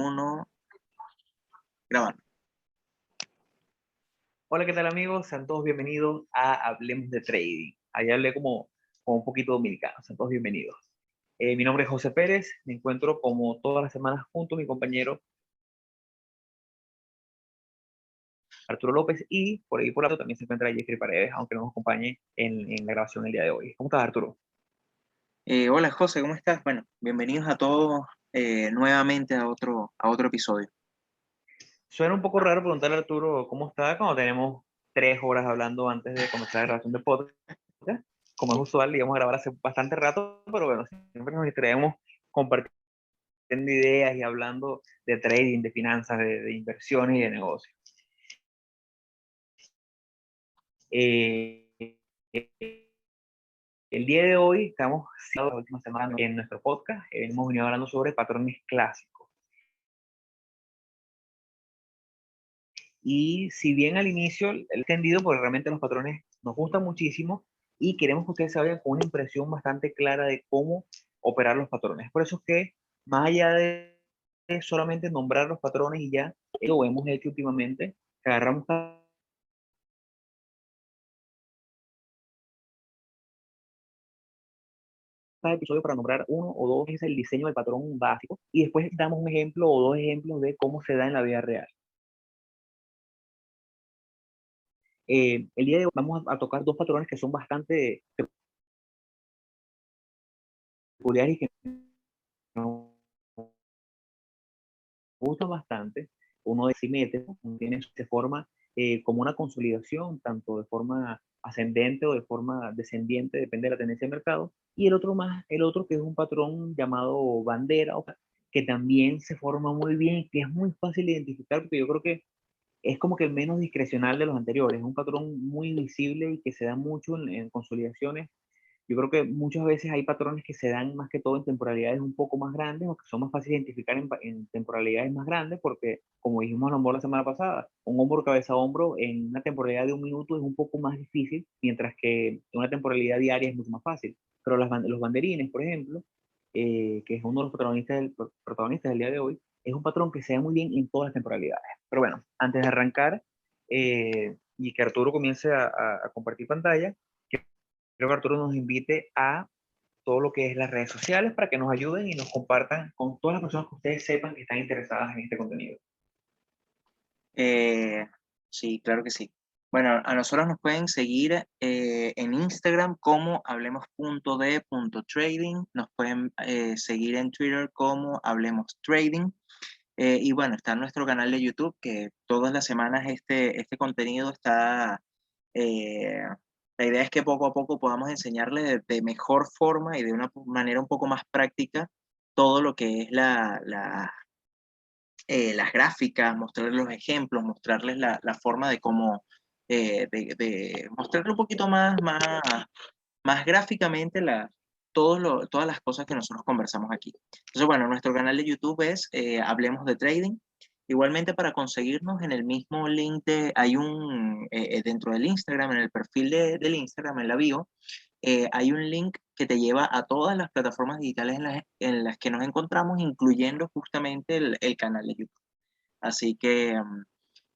uno, grabando. Hola, ¿qué tal amigos? Sean todos bienvenidos a Hablemos de Trading. Ahí hablé como un poquito dominicano, sean todos bienvenidos. Mi nombre es José Pérez, me encuentro como todas las semanas junto a mi compañero Arturo López y por ahí por lado también se encuentra Jeffrey Paredes, aunque no nos acompañe en la grabación el día de hoy. ¿Cómo estás, Arturo? Hola José, ¿cómo estás? Bueno, bienvenidos a todos nuevamente a otro episodio. Suena un poco raro preguntarle a Arturo cómo está cuando tenemos 3 horas hablando antes de comenzar la grabación de podcast. Como es usual, íbamos a grabar hace bastante rato, pero bueno, siempre nos distraemos compartiendo ideas y hablando de trading, de finanzas, de inversiones y de negocios. Eh, el día de hoy estamos, la última semana en nuestro podcast, hemos venido hablando sobre patrones clásicos. Y si bien al inicio el entendido, porque realmente los patrones nos gustan muchísimo y queremos que ustedes se vayan con una impresión bastante clara de cómo operar los patrones. Por eso es que, más allá de solamente nombrar los patrones y ya, lo hemos hecho últimamente, que agarramos cada episodio para nombrar uno o dos es el diseño del patrón básico y después damos un ejemplo o dos ejemplos de cómo se da en la vida real. El día de hoy vamos a tocar dos patrones que son bastante peculiares y que nos gustan bastante. Uno es simétrico, se forma como una consolidación, tanto de forma ascendente o de forma descendiente, depende de la tendencia del mercado. Y el otro que es un patrón llamado bandera, que también se forma muy bien y que es muy fácil de identificar, porque yo creo que es como que el menos discrecional de los anteriores. Es un patrón muy visible y que se da mucho en consolidaciones. Yo creo que muchas veces hay patrones que se dan más que todo en temporalidades un poco más grandes o que son más fáciles de identificar en temporalidades más grandes porque, como dijimos en la semana pasada, un hombro cabeza a hombro en una temporalidad de un minuto es un poco más difícil, mientras que en una temporalidad diaria es mucho más fácil. Pero los banderines, por ejemplo, que es uno de los protagonistas del día de hoy, es un patrón que se da muy bien en todas las temporalidades. Pero bueno, antes de arrancar y que Arturo comience a compartir pantalla, creo que Arturo nos invite a todo lo que es las redes sociales para que nos ayuden y nos compartan con todas las personas que ustedes sepan que están interesadas en este contenido. Eh, sí, claro que sí. Bueno, a nosotros nos pueden seguir en Instagram como hablemos.de.trading, nos pueden seguir en Twitter como Hablemos Trading. Y bueno, está nuestro canal de YouTube, que todas las semanas este contenido está, eh, la idea es que poco a poco podamos enseñarles de mejor forma y de una manera un poco más práctica todo lo que es las gráficas, mostrarles los ejemplos, mostrarles la forma de cómo, de mostrarle un poquito más gráficamente todas las cosas que nosotros conversamos aquí. Entonces, bueno, nuestro canal de YouTube es Hablemos de Trading. Igualmente, para conseguirnos en el mismo link, hay dentro del Instagram, en el perfil del Instagram, en la bio, hay un link que te lleva a todas las plataformas digitales en las que nos encontramos, incluyendo justamente el canal de YouTube. Así que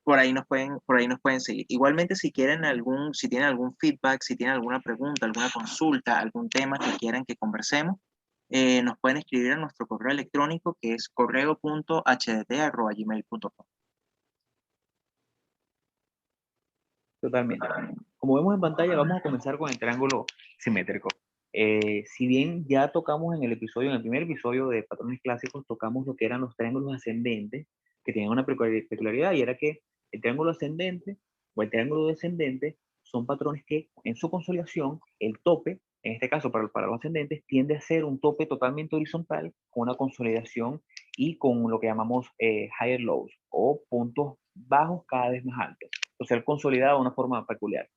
por ahí nos pueden seguir. Igualmente, si tienen algún feedback, si tienen alguna pregunta, alguna consulta, algún tema que quieran que conversemos, nos pueden escribir a nuestro correo electrónico, que es correo.hdt@gmail.com. Totalmente. Como vemos en pantalla, vamos a comenzar con el triángulo simétrico. Si bien ya tocamos en el primer episodio de patrones clásicos, tocamos lo que eran los triángulos ascendentes, que tenían una peculiaridad y era que el triángulo ascendente o el triángulo descendente son patrones que en su consolidación, el tope, en este caso para los ascendentes, tiende a ser un tope totalmente horizontal con una consolidación y con lo que llamamos higher lows o puntos bajos cada vez más altos, o sea, consolidado de una forma peculiar.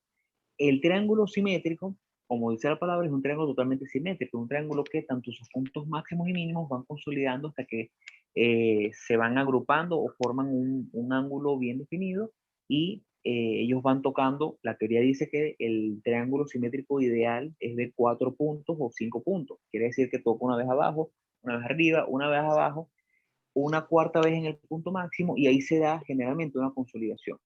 El triángulo simétrico, como dice la palabra, es un triángulo totalmente simétrico, un triángulo que tanto sus puntos máximos y mínimos van consolidando hasta que se van agrupando o forman un ángulo bien definido y ellos van tocando. La teoría dice que el triángulo simétrico ideal es de 4 puntos o 5 puntos. Quiere decir que toca una vez abajo, una vez arriba, una vez abajo, una cuarta vez en el punto máximo y ahí se da generalmente una consolidación.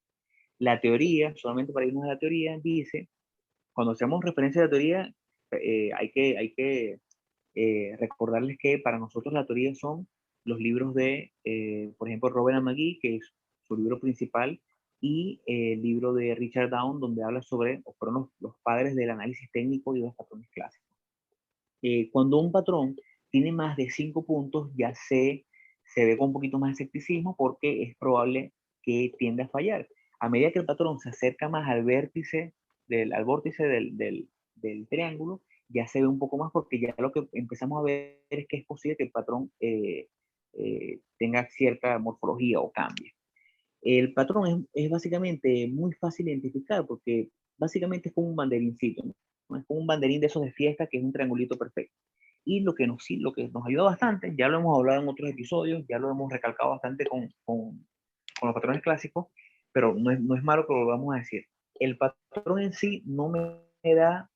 La teoría, solamente para irnos a la teoría, dice, cuando hacemos referencia a la teoría, hay que recordarles que para nosotros la teoría son los libros de, por ejemplo, Robert McGee, que es su libro principal, y el libro de Richard Down, donde habla sobre, o fueron los padres del análisis técnico y de los patrones clásicos. Cuando un patrón tiene más de 5 puntos, ya se ve con un poquito más de escepticismo porque es probable que tienda a fallar. A medida que el patrón se acerca más al vórtice del triángulo, ya se ve un poco más porque ya lo que empezamos a ver es que es posible que el patrón tenga cierta morfología o cambie. El patrón es básicamente muy fácil de identificar porque básicamente es como un banderincito, ¿no? Es como un banderín de esos de fiesta que es un triangulito perfecto. Y lo que nos ayuda bastante, ya lo hemos hablado en otros episodios, ya lo hemos recalcado bastante con los patrones clásicos, pero no es malo que lo volvamos a decir. El patrón en sí no me da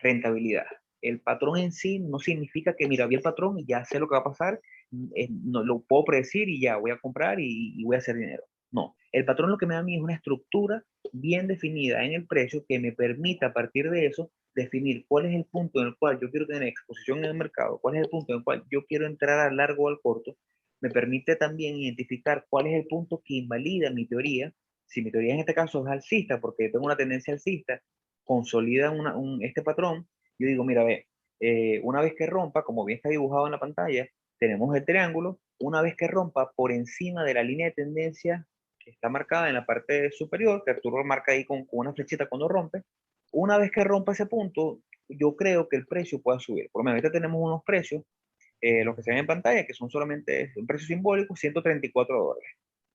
rentabilidad. El patrón en sí no significa que, mira, vi el patrón y ya sé lo que va a pasar, no, lo puedo predecir y ya voy a comprar y voy a hacer dinero. No, el patrón lo que me da a mí es una estructura bien definida en el precio que me permita a partir de eso definir cuál es el punto en el cual yo quiero tener exposición en el mercado, cuál es el punto en el cual yo quiero entrar al largo o al corto, me permite también identificar cuál es el punto que invalida mi teoría. Si mi teoría en este caso es alcista, porque tengo una tendencia alcista, consolida este patrón, yo digo, mira, ve, una vez que rompa, como bien está dibujado en la pantalla, tenemos el triángulo, una vez que rompa por encima de la línea de tendencia que está marcada en la parte superior, que Arturo marca ahí con una flechita cuando rompe, una vez que rompa ese punto, yo creo que el precio pueda subir. Por lo menos ahorita tenemos unos precios, los que se ven en pantalla, que son solamente un precio simbólico, $134.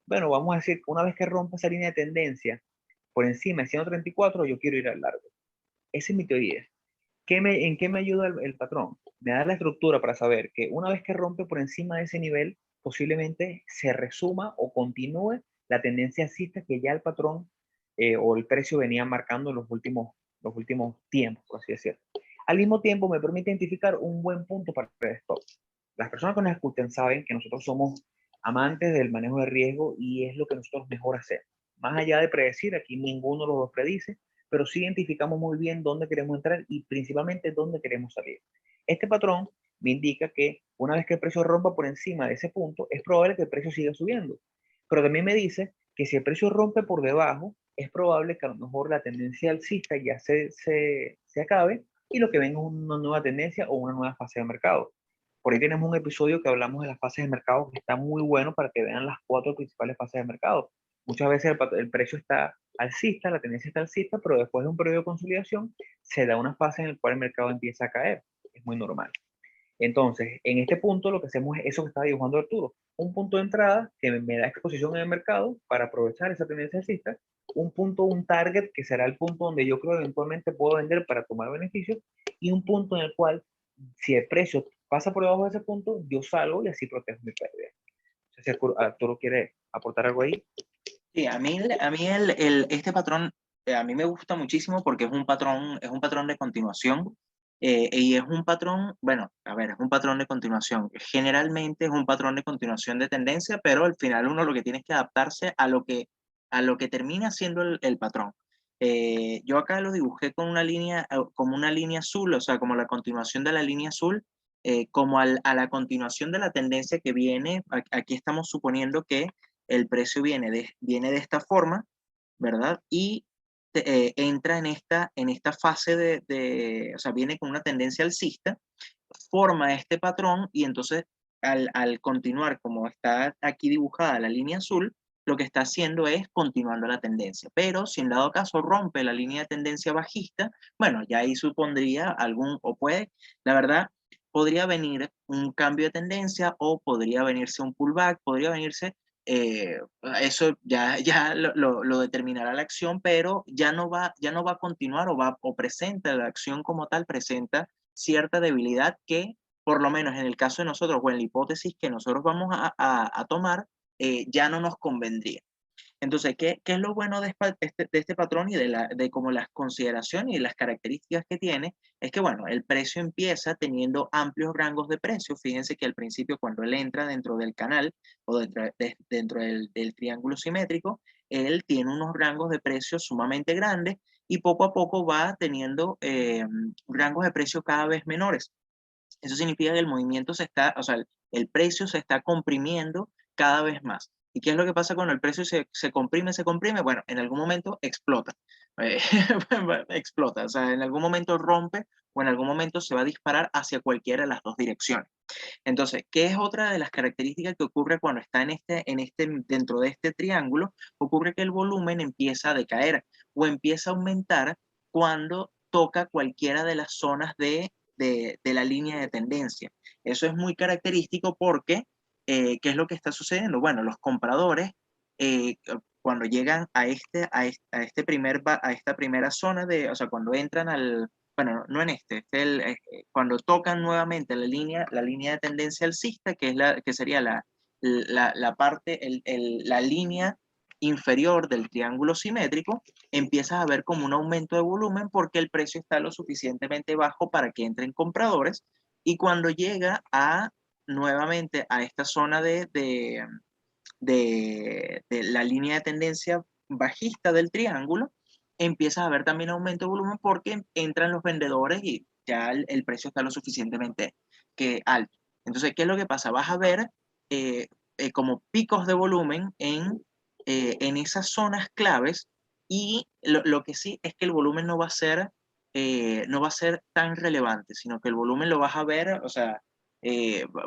Bueno, vamos a decir que una vez que rompa esa línea de tendencia por encima de 134, yo quiero ir al largo. Esa es mi teoría. ¿En qué me ayuda el patrón? Me da la estructura para saber que una vez que rompe por encima de ese nivel, posiblemente se resuma o continúe la tendencia alcista que ya el patrón o el precio venía marcando en los últimos tiempos, por así decirlo. Al mismo tiempo, me permite identificar un buen punto para el stop. Las personas que nos escuchan saben que nosotros somos amantes del manejo de riesgo y es lo que nosotros mejor hacemos. Más allá de predecir, aquí ninguno de los dos predice, pero sí identificamos muy bien dónde queremos entrar y principalmente dónde queremos salir. Este patrón me indica que una vez que el precio rompa por encima de ese punto, es probable que el precio siga subiendo. Pero también me dice que si el precio rompe por debajo, es probable que a lo mejor la tendencia alcista ya se acabe y lo que venga es una nueva tendencia o una nueva fase de mercado. Por ahí tenemos un episodio que hablamos de las fases de mercado que está muy bueno para que vean las 4 principales fases de mercado. Muchas veces el precio está alcista, la tendencia está alcista, pero después de un periodo de consolidación se da una fase en la cual el mercado empieza a caer. Es muy normal. Entonces, en este punto lo que hacemos es eso que estaba dibujando Arturo. Un punto de entrada que me da exposición en el mercado para aprovechar esa tendencia alcista. Un punto, un target que será el punto donde yo creo eventualmente puedo vender para tomar beneficios. Y un punto en el cual, si el precio pasa por debajo de ese punto, yo salgo y así protejo mi pérdida. No sé si Arturo quiere aportar algo ahí. Sí, este patrón, a mí me gusta muchísimo porque es un patrón de continuación, y es un patrón, bueno, a ver, es un patrón de continuación. Generalmente es un patrón de continuación de tendencia, pero al final uno lo que tiene es que adaptarse a lo que termina siendo el patrón. Yo acá lo dibujé con una línea, como una línea azul, o sea, como la continuación de la línea azul, como a la continuación de la tendencia que viene. Aquí estamos suponiendo que el precio viene de esta forma, ¿verdad? Y entra en esta fase o sea, viene con una tendencia alcista, forma este patrón y entonces al continuar como está aquí dibujada la línea azul, lo que está haciendo es continuando la tendencia. Pero si en dado caso rompe la línea de tendencia bajista, bueno, ya ahí supondría o puede, la verdad, podría venir un cambio de tendencia o podría venirse un pullback, podría venirse, eso ya lo determinará la acción, pero ya no va a continuar o presenta la acción como tal, presenta cierta debilidad que, por lo menos en el caso de nosotros o en la hipótesis que nosotros vamos a tomar, ya no nos convendría. Entonces, ¿qué es lo bueno de este patrón y de como las consideraciones y las características que tiene? Es que, bueno, el precio empieza teniendo amplios rangos de precio. Fíjense que al principio, cuando él entra dentro del canal o dentro del triángulo simétrico, él tiene unos rangos de precios sumamente grandes y poco a poco va teniendo rangos de precio cada vez menores. Eso significa que el movimiento se está, o sea, el precio se está comprimiendo cada vez más. ¿Y qué es lo que pasa cuando el precio se comprime, se comprime? Bueno, en algún momento explota. Eh, explota, o sea, en algún momento rompe o en algún momento se va a disparar hacia cualquiera de las dos direcciones. Entonces, ¿qué es otra de las características que ocurre cuando está dentro de este triángulo? Ocurre que el volumen empieza a decaer o empieza a aumentar cuando toca cualquiera de las zonas de la línea de tendencia. Eso es muy característico porque, ¿qué es lo que está sucediendo? Bueno, los compradores, cuando llegan a esta primera zona o sea, cuando entran bueno, no en cuando tocan nuevamente la línea de tendencia alcista, que sería la parte, la línea inferior del triángulo simétrico, empiezas a ver como un aumento de volumen porque el precio está lo suficientemente bajo para que entren compradores, y cuando llega nuevamente a esta zona de la línea de tendencia bajista del triángulo, empiezas a ver también aumento de volumen porque entran los vendedores y ya el precio está lo suficientemente alto. Entonces, ¿qué es lo que pasa? Vas a ver como picos de volumen en esas zonas claves, y lo que sí es que el volumen no va a ser tan relevante, sino que el volumen lo vas a ver, o sea,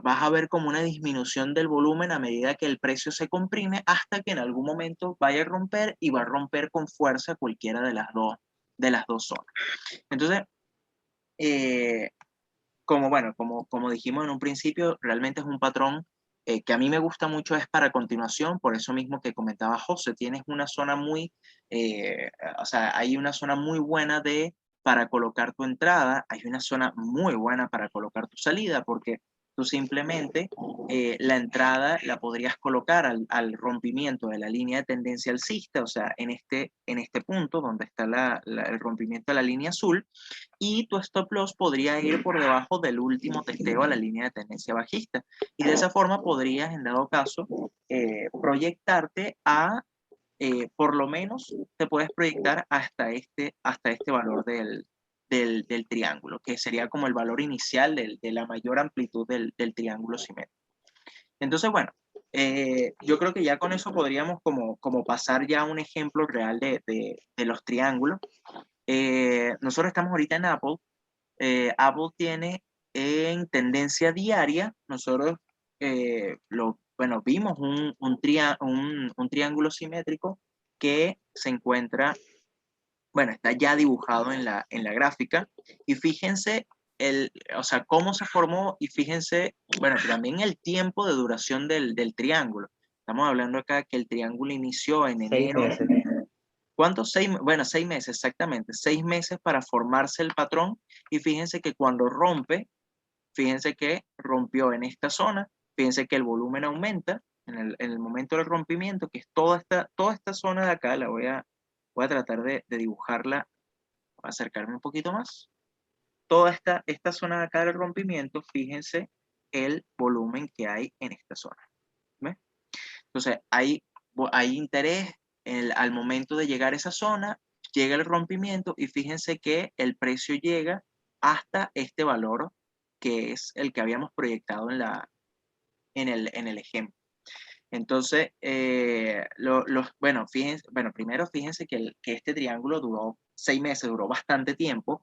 vas a ver como una disminución del volumen a medida que el precio se comprime hasta que en algún momento vaya a romper, y va a romper con fuerza cualquiera de las dos zonas. Entonces, eh, como dijimos en un principio, realmente es un patrón que a mí me gusta mucho, es para continuación, por eso mismo que comentaba José, tienes una zona o sea, hay una zona muy buena para colocar tu entrada, hay una zona muy buena para colocar tu salida, porque tú simplemente la entrada la podrías colocar al rompimiento de la línea de tendencia alcista, o sea, en este punto donde está el rompimiento de la línea azul, y tu stop loss podría ir por debajo del último testeo a la línea de tendencia bajista. Y de esa forma podrías, en dado caso, proyectarte por lo menos te puedes proyectar hasta este valor del triángulo, que sería como el valor inicial de la mayor amplitud del triángulo simétrico. Entonces, bueno, yo creo que ya con eso podríamos como pasar ya a un ejemplo real de los triángulos. Nosotros estamos ahorita en Apple. Apple tiene en tendencia diaria, nosotros bueno, vimos un triángulo simétrico que se encuentra, bueno, está ya dibujado en la gráfica, y fíjense o sea, cómo se formó, y fíjense, bueno, también el tiempo de duración del triángulo. Estamos hablando acá que el triángulo inició en 6 enero. meses. ¿Cuántos? Bueno, 6 meses, exactamente. 6 meses para formarse el patrón. Y fíjense que cuando rompe, fíjense que rompió en esta zona, fíjense que el volumen aumenta en el momento del rompimiento, que es toda esta zona de acá. Voy a tratar de dibujarla, voy a acercarme un poquito más. Toda esta zona de acá del rompimiento, fíjense el volumen que hay en esta zona. ¿Ve? Entonces, hay interés al momento de llegar a esa zona, llega el rompimiento, y fíjense que el precio llega hasta este valor, que es el que habíamos proyectado en el ejemplo. Entonces, bueno, primero fíjense que este triángulo duró 6 meses, duró bastante tiempo.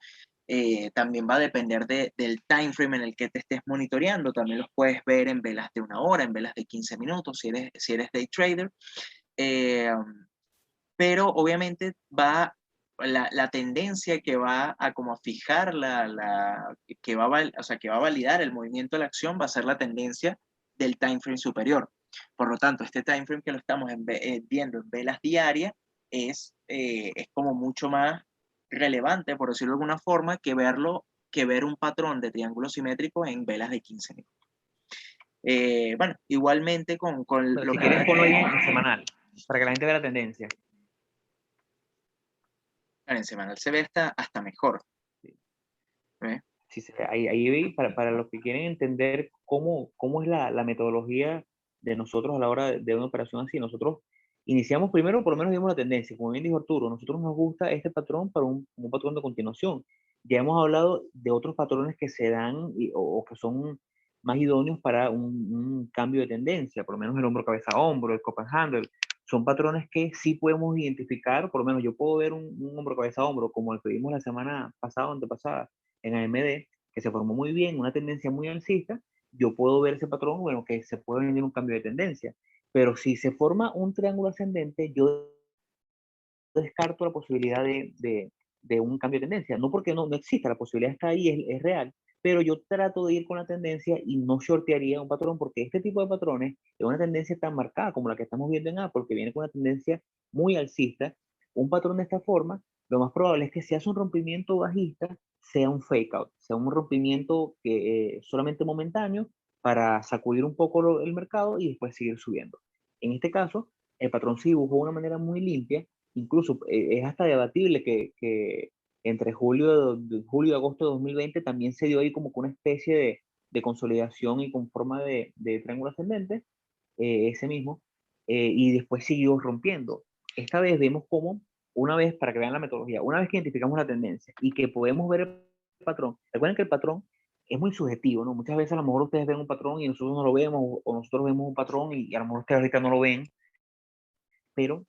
También va a depender del time frame en el que te estés monitoreando. También los puedes ver en velas de 1 hora, en velas de 15 minutos, si eres day trader. Eh, pero obviamente la tendencia que va a como fijar o sea, que va a validar el movimiento de la acción, va a ser la tendencia del time frame superior. Por lo tanto, este time frame que lo estamos viendo en velas diarias es como mucho más relevante, por decirlo de alguna forma, que ver un patrón de triángulo simétrico en velas de 15 minutos. Bueno, igualmente con Bueno, lo si que... quieres ponlo ahí en semanal. Para que la gente vea la tendencia. Claro, en semanal se ve hasta mejor. ¿Ve? Sí, ahí para los que quieren entender cómo es la metodología de nosotros a la hora de una operación así, nosotros iniciamos primero, por lo menos vimos la tendencia, como bien dijo Arturo, nosotros nos gusta este patrón para un patrón de continuación. Ya hemos hablado de otros patrones que se dan o que son más idóneos para un cambio de tendencia, por lo menos el hombro cabeza a hombro, el cup and handle, son patrones que sí podemos identificar, por lo menos yo puedo ver un hombro cabeza a hombro como el que vimos la semana pasada o antepasada en AMD, que se formó muy bien, una tendencia muy alcista, yo puedo ver ese patrón, bueno, que se puede venir un cambio de tendencia. Pero si se forma un triángulo ascendente, yo descarto la posibilidad de un cambio de tendencia. No porque no exista, la posibilidad está ahí, es real, pero yo trato de ir con la tendencia y no shortearía un patrón porque este tipo de patrones es una tendencia tan marcada como la que estamos viendo en Apple, que viene con una tendencia muy alcista. Un patrón de esta forma, lo más probable es que si hace un rompimiento bajista, sea un fake out, sea un rompimiento que, solamente momentáneo para sacudir un poco el mercado y después seguir subiendo. En este caso, el patrón se dibujó de una manera muy limpia. Incluso es hasta debatible que entre julio y agosto de 2020 también se dio ahí como que una especie de consolidación y con forma de triángulo ascendente, ese mismo, y después siguió rompiendo. Esta vez vemos cómo, una vez, para que vean la metodología, una vez que identificamos la tendencia y que podemos ver el patrón, recuerden que el patrón es muy subjetivo, ¿no? Muchas veces a lo mejor ustedes ven un patrón y nosotros no lo vemos, o nosotros vemos un patrón y a lo mejor ustedes ahorita no lo ven, pero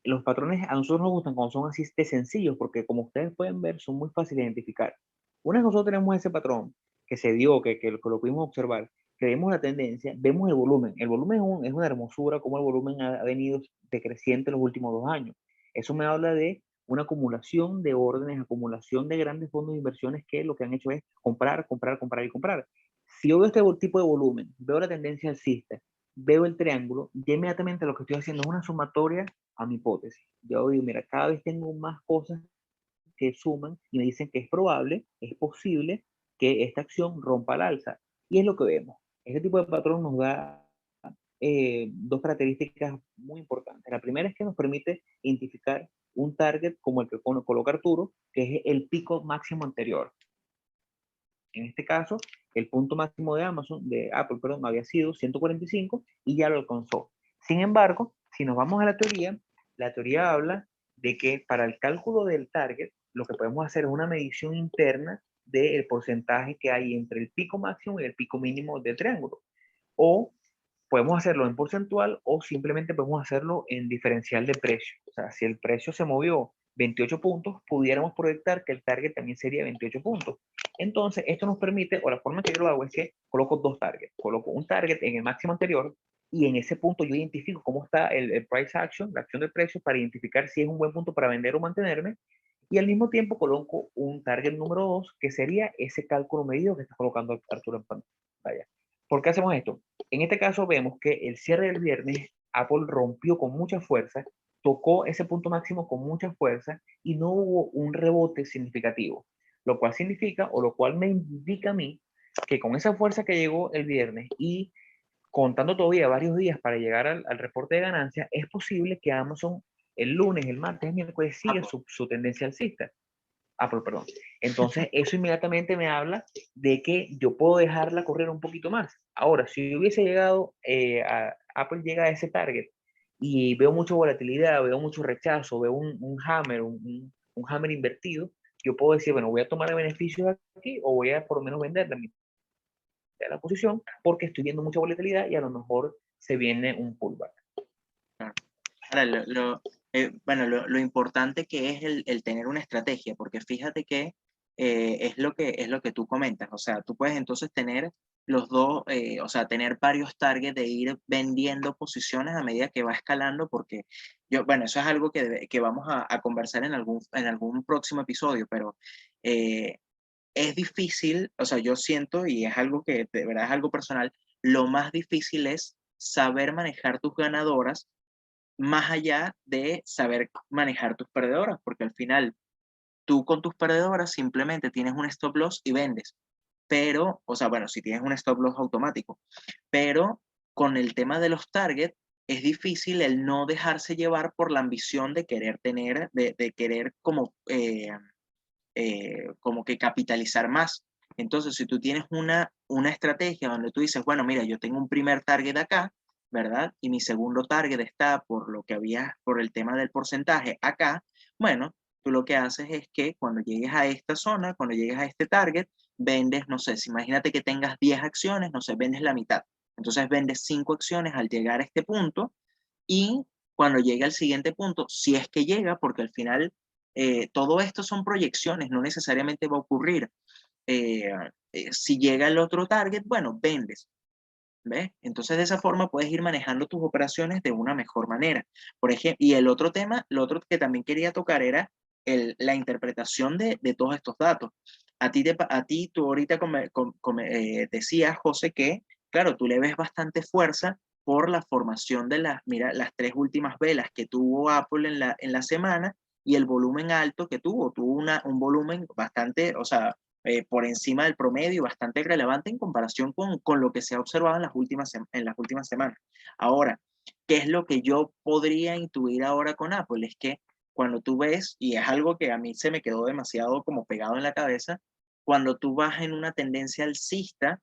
los patrones a nosotros nos gustan cuando son así de sencillos, porque como ustedes pueden ver, son muy fáciles de identificar. Una vez nosotros tenemos ese patrón que se dio, que lo pudimos observar, que vemos la tendencia, vemos el volumen. El volumen es una hermosura, como el volumen ha venido decreciente en los últimos 2 años. Eso me habla de una acumulación de órdenes, acumulación de grandes fondos de inversiones que lo que han hecho es comprar, comprar, comprar y comprar. Si yo veo este tipo de volumen, veo la tendencia alcista, veo el triángulo, ya inmediatamente lo que estoy haciendo es una sumatoria a mi hipótesis. Yo digo, mira, cada vez tengo más cosas que suman y me dicen que es probable, es posible que esta acción rompa al alza. Y es lo que vemos. Este tipo de patrón nos da dos características muy importantes. La primera es que nos permite identificar un target como el que coloca Arturo, que es el pico máximo anterior. En este caso, el punto máximo de Apple, perdón, había sido 145 y ya lo alcanzó. Sin embargo, si nos vamos a la teoría habla de que para el cálculo del target, lo que podemos hacer es una medición interna del porcentaje que hay entre el pico máximo y el pico mínimo del triángulo. O podemos hacerlo en porcentual o simplemente podemos hacerlo en diferencial de precio. O sea, si el precio se movió 28 puntos, pudiéramos proyectar que el target también sería 28 puntos. Entonces, esto nos permite, o la forma que yo lo hago es que coloco dos targets. Coloco un target en el máximo anterior y en ese punto yo identifico cómo está el price action, la acción del precio, para identificar si es un buen punto para vender o mantenerme. Y al mismo tiempo coloco un target número 2, que sería ese cálculo medido que está colocando Arturo en pantalla. ¿Por qué hacemos esto? En este caso vemos que el cierre del viernes, Apple rompió con mucha fuerza, tocó ese punto máximo con mucha fuerza y no hubo un rebote significativo, lo cual significa, o lo cual me indica a mí, que con esa fuerza que llegó el viernes y contando todavía varios días para llegar al reporte de ganancias, es posible que Amazon el lunes, el martes, el miércoles siga su tendencia alcista. Apple, perdón. Entonces, eso inmediatamente me habla de que yo puedo dejarla correr un poquito más. Ahora, si hubiese llegado, Apple llega a ese target y veo mucha volatilidad, veo mucho rechazo, veo un hammer, un hammer invertido, yo puedo decir, bueno, voy a tomar el beneficio aquí o voy a por lo menos vender la posición porque estoy viendo mucha volatilidad y a lo mejor se viene un pullback. Ahora, bueno, lo importante que es el tener una estrategia, porque fíjate que es lo que tú comentas, o sea, tú puedes entonces tener los dos, o sea, tener varios targets de ir vendiendo posiciones a medida que va escalando, porque bueno, eso es algo que vamos a conversar en algún próximo episodio, pero es difícil, o sea, yo siento, y es algo que de verdad es algo personal, lo más difícil es saber manejar tus ganadoras más allá de saber manejar tus perdedoras, porque al final tú con tus perdedoras simplemente tienes un stop loss y vendes. Pero, o sea, bueno, si tienes un stop loss automático, pero con el tema de los targets, es difícil el no dejarse llevar por la ambición de querer tener, de querer como que capitalizar más. Entonces, si tú tienes una estrategia donde tú dices, bueno, mira, yo tengo un primer target acá, ¿verdad? Y mi segundo target está por lo que había, por el tema del porcentaje acá, bueno, tú lo que haces es que cuando llegues a esta zona, cuando llegues a este target, vendes, no sé, si imagínate que tengas 10 acciones, no sé, vendes la mitad. Entonces vendes 5 acciones al llegar a este punto y cuando llegue al siguiente punto, si es que llega, porque al final todo esto son proyecciones, no necesariamente va a ocurrir. Eh, si llega el otro target, bueno, vendes. ¿Ves? Entonces de esa forma puedes ir manejando tus operaciones de una mejor manera. Por ejemplo, y el otro tema, lo otro que también quería tocar era la interpretación de todos estos datos. A ti tú ahorita decías, José, que, claro, tú le ves bastante fuerza por la formación de mira, las tres últimas velas que tuvo Apple en la semana y el volumen alto que tuvo. Tuvo un volumen bastante, o sea, por encima del promedio, bastante relevante en comparación con lo que se ha observado en las últimas semanas. Ahora, ¿qué es lo que yo podría intuir ahora con Apple? Es que cuando tú ves, y es algo que a mí se me quedó demasiado como pegado en la cabeza, cuando tú vas en una tendencia alcista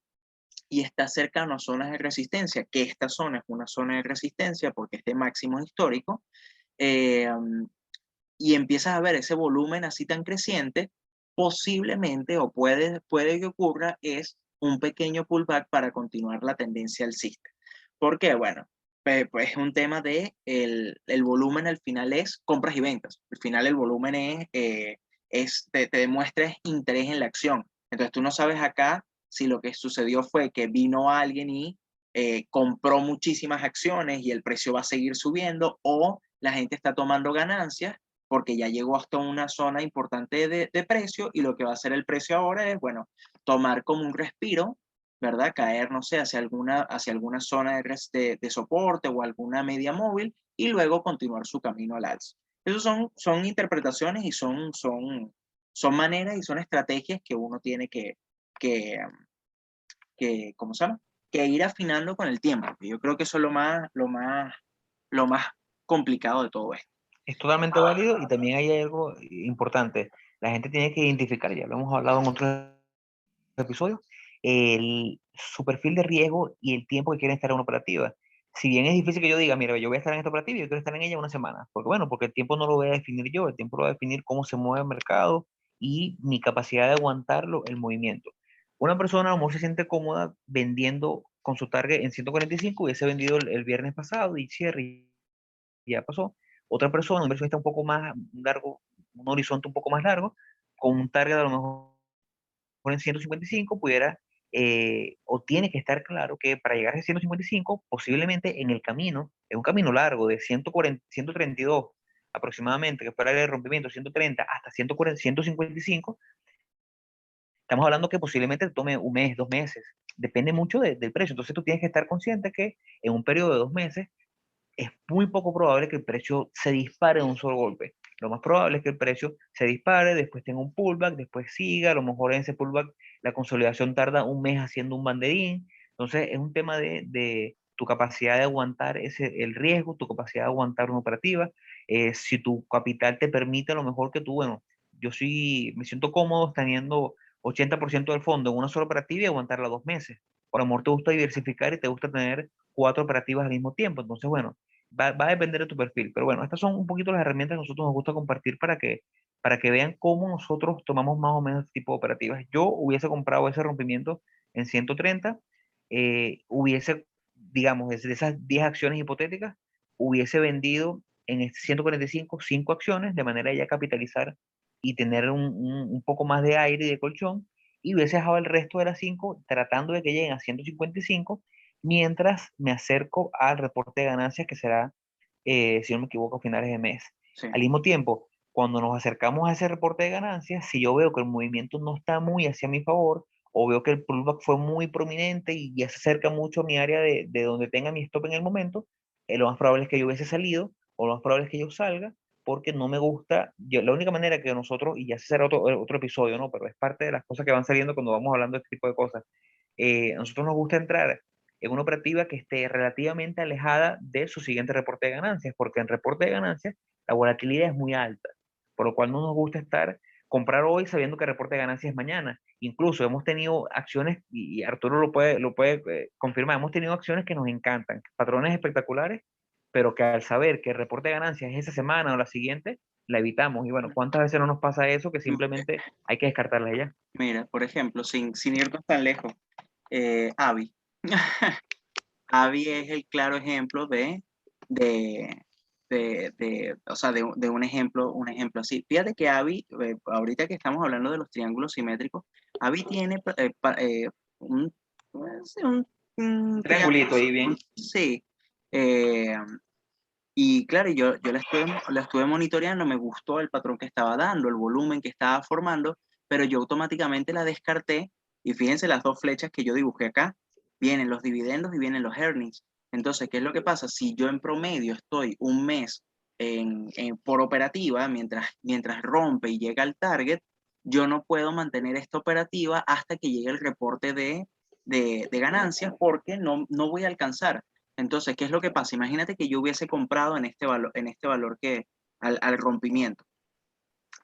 y estás cercano a zonas de resistencia, que esta zona es una zona de resistencia porque es de máximo histórico, eh, y empiezas a ver ese volumen así tan creciente, posiblemente o puede que ocurra es un pequeño pullback para continuar la tendencia alcista. ¿Por qué? Bueno, pues es un tema de el volumen al final es compras y ventas. Al final el volumen te demuestra interés en la acción. Entonces tú no sabes acá si lo que sucedió fue que vino alguien y compró muchísimas acciones y el precio va a seguir subiendo o la gente está tomando ganancias porque ya llegó hasta una zona importante de precio y lo que va a hacer el precio ahora es, bueno, tomar como un respiro, ¿verdad? Caer, no sé, hacia alguna zona de soporte o alguna media móvil y luego continuar su camino al alza. Esas son interpretaciones y son maneras y son estrategias que uno tiene que, ¿cómo se llama? Que ir afinando con el tiempo. Yo creo que eso es lo más complicado de todo esto. Es totalmente válido y también hay algo importante. La gente tiene que identificar, ya lo hemos hablado en otros episodios, su perfil de riesgo y el tiempo que quieren estar en una operativa. Si bien es difícil que yo diga, mira, yo voy a estar en esta operativa y yo quiero estar en ella una semana, porque bueno, porque el tiempo no lo voy a definir yo, el tiempo lo va a definir cómo se mueve el mercado y mi capacidad de aguantarlo, el movimiento. Una persona a lo mejor se siente cómoda vendiendo con su target en 145, hubiese vendido el viernes pasado y cierre y ya pasó. Otra persona, un inversionista un poco más largo, un horizonte un poco más largo, con un target a lo mejor en 155 pudiera o tiene que estar claro que para llegar a 155, posiblemente en el camino, es un camino largo de 140, 132 aproximadamente, que fuera el rompimiento 130 hasta 140, 155, estamos hablando que posiblemente tome un mes, 2 meses, depende mucho del precio. Entonces tú tienes que estar consciente que en un periodo de 2 meses es muy poco probable que el precio se dispare de un solo golpe. Lo más probable es que el precio se dispare, después tenga un pullback, después siga, a lo mejor en ese pullback la consolidación tarda un mes haciendo un banderín. Entonces es un tema de tu capacidad de aguantar el riesgo, tu capacidad de aguantar una operativa. Si tu capital te permite, a lo mejor que tú, bueno, yo sí me siento cómodo teniendo 80% del fondo en una sola operativa y aguantarla 2 meses. Por amor, te gusta diversificar y te gusta tener 4 operativas al mismo tiempo. Entonces, bueno, va a depender de tu perfil. Pero bueno, estas son un poquito las herramientas que nosotros nos gusta compartir para que vean cómo nosotros tomamos más o menos este tipo de operativas. Yo hubiese comprado ese rompimiento en 130, hubiese, digamos, desde esas 10 acciones hipotéticas, hubiese vendido en este 145 5 acciones, de manera de ya capitalizar y tener un poco más de aire y de colchón, y hubiese dejado el resto de las 5 tratando de que lleguen a 155 mientras me acerco al reporte de ganancias que será, si no me equivoco, a finales de mes. Sí. Al mismo tiempo, cuando nos acercamos a ese reporte de ganancias, si yo veo que el movimiento no está muy hacia mi favor, o veo que el pullback fue muy prominente y ya se acerca mucho a mi área de donde tenga mi stop en el momento, lo más probable es que yo hubiese salido, o lo más probable es que yo salga, porque no me gusta, la única manera que nosotros, y ya será otro episodio, ¿no? Pero es parte de las cosas que van saliendo cuando vamos hablando de este tipo de cosas. A nosotros nos gusta entrar en una operativa que esté relativamente alejada de su siguiente reporte de ganancias, porque en reporte de ganancias la volatilidad es muy alta, por lo cual no nos gusta comprar hoy sabiendo que el reporte de ganancias es mañana. Incluso hemos tenido acciones, y Arturo lo puede confirmar, hemos tenido acciones que nos encantan, patrones espectaculares, pero que al saber que el reporte de ganancias es esa semana o la siguiente, la evitamos. Y bueno, ¿cuántas veces no nos pasa eso que simplemente hay que descartarla ya? Mira, por ejemplo, sin irnos tan lejos, Avi. Avi es el claro ejemplo de, o sea, de un ejemplo así. Fíjate que Avi, ahorita que estamos hablando de los triángulos simétricos, Avi tiene un, sí, un Triangulito triángulo, ahí bien. sí. eh, y claro, yo la estuve monitoreando, me gustó el patrón que estaba dando, el volumen que estaba formando, pero yo automáticamente la descarté y fíjense las dos flechas que yo dibujé acá, vienen los dividendos y vienen los earnings. Entonces, ¿qué es lo que pasa? Si yo en promedio estoy un mes por operativa, mientras rompe y llega al target, yo no puedo mantener esta operativa hasta que llegue el reporte de ganancias porque no voy a alcanzar. Entonces, ¿qué es lo que pasa? Imagínate que yo hubiese comprado en este valor que al rompimiento.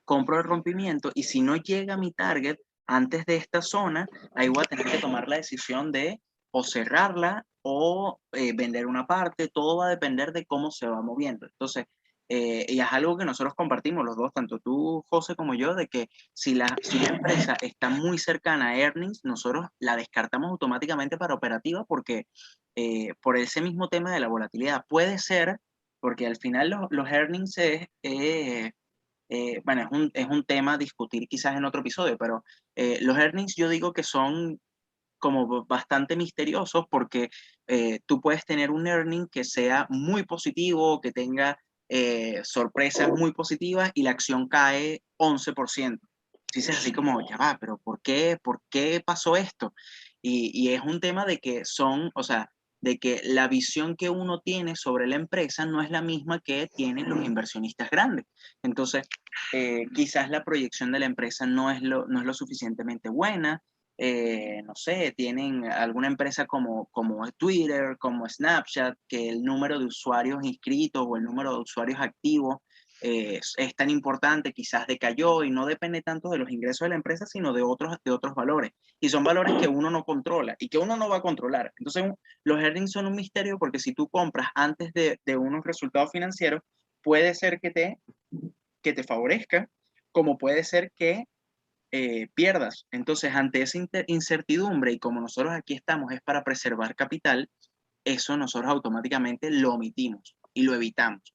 Compro el rompimiento y si no llega a mi target antes de esta zona, ahí voy a tener que tomar la decisión de o cerrarla o vender una parte. Todo va a depender de cómo se va moviendo. Entonces, y es algo que nosotros compartimos los dos, tanto tú, José, como yo, de que si una empresa está muy cercana a earnings, nosotros la descartamos automáticamente para operativa porque por ese mismo tema de la volatilidad puede ser, porque al final los earnings bueno, es un tema a discutir quizás en otro episodio, pero los earnings yo digo que son como bastante misteriosos porque tú puedes tener un earning que sea muy positivo, que tenga sorpresas muy positivas y la acción cae 11%. Dices así como, ya va, pero ¿por qué pasó esto? Y es un tema de que o sea, de que la visión que uno tiene sobre la empresa no es la misma que tienen los inversionistas grandes. Entonces, quizás la proyección de la empresa no es lo suficientemente buena, no sé, tienen alguna empresa como Twitter, como Snapchat, que el número de usuarios inscritos o el número de usuarios activos es tan importante, quizás decayó y no depende tanto de los ingresos de la empresa, sino de otros valores. Y son valores que uno no controla y que uno no va a controlar. Entonces, los earnings son un misterio porque si tú compras antes de unos resultados financieros, puede ser que te favorezca, como puede ser que pierdas. Entonces, ante esa incertidumbre y como nosotros aquí estamos es para preservar capital, eso nosotros automáticamente lo omitimos y lo evitamos.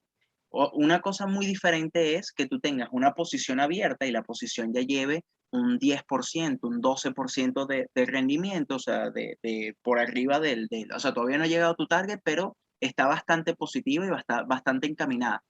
Una cosa muy diferente es que tú tengas una posición abierta y la posición ya lleve un 10%, un 12% de rendimiento, o sea, por arriba o sea, todavía no ha llegado a tu target, pero está bastante positiva y bastante encaminada.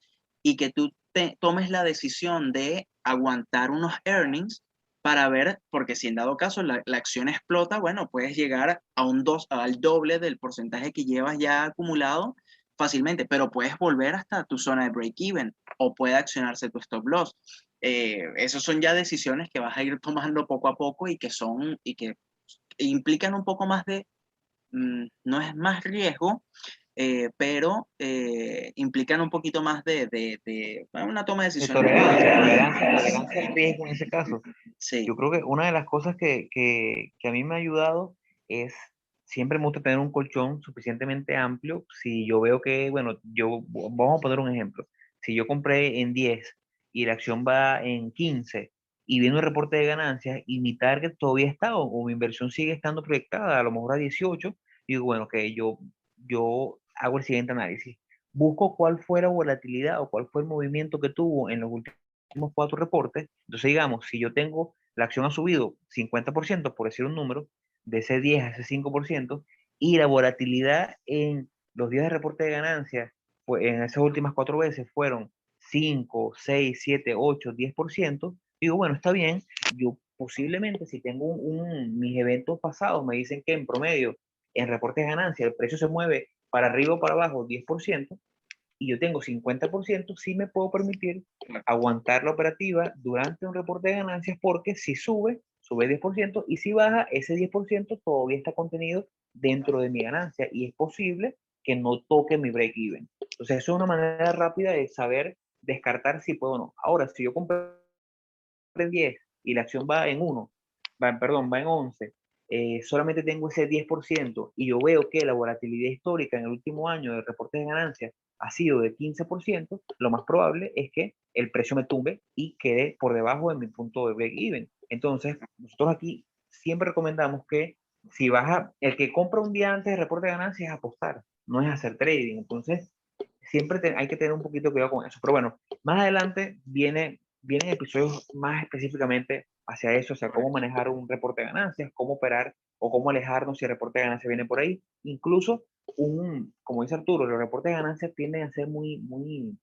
Y que tú tomes la decisión de aguantar unos earnings para ver, porque si en dado caso la acción explota, bueno, puedes llegar al doble del porcentaje que llevas ya acumulado fácilmente, pero puedes volver hasta tu zona de break-even o puede accionarse tu stop loss. Esas son ya decisiones que vas a ir tomando poco a poco y que implican un poco más no es más riesgo, pero implican un poquito más bueno, una toma de De decisiones. tolerancia al riesgo en ese caso. Sí, Yo creo que una de las cosas que a mí me ha ayudado es siempre me gusta tener un colchón suficientemente amplio. Si yo veo que, bueno, vamos a poner un ejemplo. Si yo compré en 10 y la acción va en 15 y viene un reporte de ganancias y mi target todavía está o mi inversión sigue estando proyectada a lo mejor a 18, digo, bueno, que yo hago el siguiente análisis. Busco cuál fue la volatilidad o cuál fue el movimiento que tuvo en los últimos 4 reportes. Entonces, digamos, si yo tengo, la acción ha subido 50%, por decir un número, de ese 10 a ese 5%, y la volatilidad en los días de reporte de ganancias, pues en esas últimas 4 veces fueron 5, 6, 7, 8, 10%, digo, bueno, está bien, yo posiblemente si tengo mis eventos pasados me dicen que en promedio en reportes de ganancias el precio se mueve para arriba o para abajo 10%, y yo tengo 50%, sí me puedo permitir aguantar la operativa durante un reporte de ganancias porque si sube, sube 10%, y si baja, ese 10% todavía está contenido dentro de mi ganancia y es posible que no toque mi break-even. Entonces, eso es una manera rápida de saber descartar si puedo o no. Ahora, si yo compré en 10 y la acción va en 1, perdón, va en 11, solamente tengo ese 10% y yo veo que la volatilidad histórica en el último año de reportes de ganancias ha sido de 15%, lo más probable es que el precio me tumbe y quede por debajo de mi punto de break-even. Entonces, nosotros aquí siempre recomendamos que si baja, el que compra un día antes del reporte de ganancias es apostar, no es hacer trading. Entonces, siempre hay que tener un poquito de cuidado con eso. Pero bueno, más adelante vienen episodios más específicamente hacia eso, o sea, cómo manejar un reporte de ganancias, cómo operar o cómo alejarnos si el reporte de ganancias viene por ahí. Incluso, como dice Arturo, los reportes de ganancias tienden a ser muy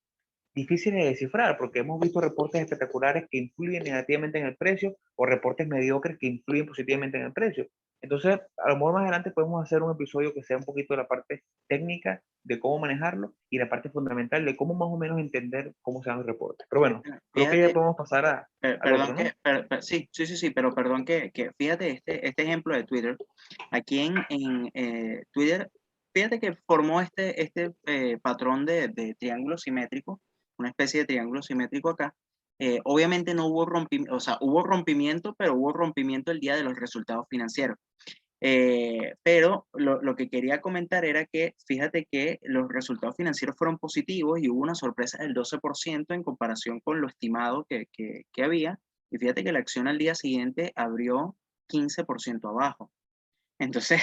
difíciles de descifrar, porque hemos visto reportes espectaculares que influyen negativamente en el precio o reportes mediocres que influyen positivamente en el precio. Entonces, a lo mejor más adelante podemos hacer un episodio que sea un poquito de la parte técnica de cómo manejarlo y la parte fundamental de cómo más o menos entender cómo se dan los reportes. Pero bueno, creo que ya Fíjate, podemos pasar al perdón otro, ¿no? que, sí, pero perdón que fíjate este ejemplo de Twitter. Aquí en Twitter, fíjate que formó este patrón de triángulo simétrico, una especie de triángulo simétrico acá. Obviamente no hubo rompimiento, o sea, hubo rompimiento, pero hubo rompimiento el día de los resultados financieros. Pero lo que quería comentar era que fíjate que los resultados financieros fueron positivos y hubo una sorpresa del 12% en comparación con lo estimado que había. Y fíjate que la acción al día siguiente abrió 15% abajo. Entonces,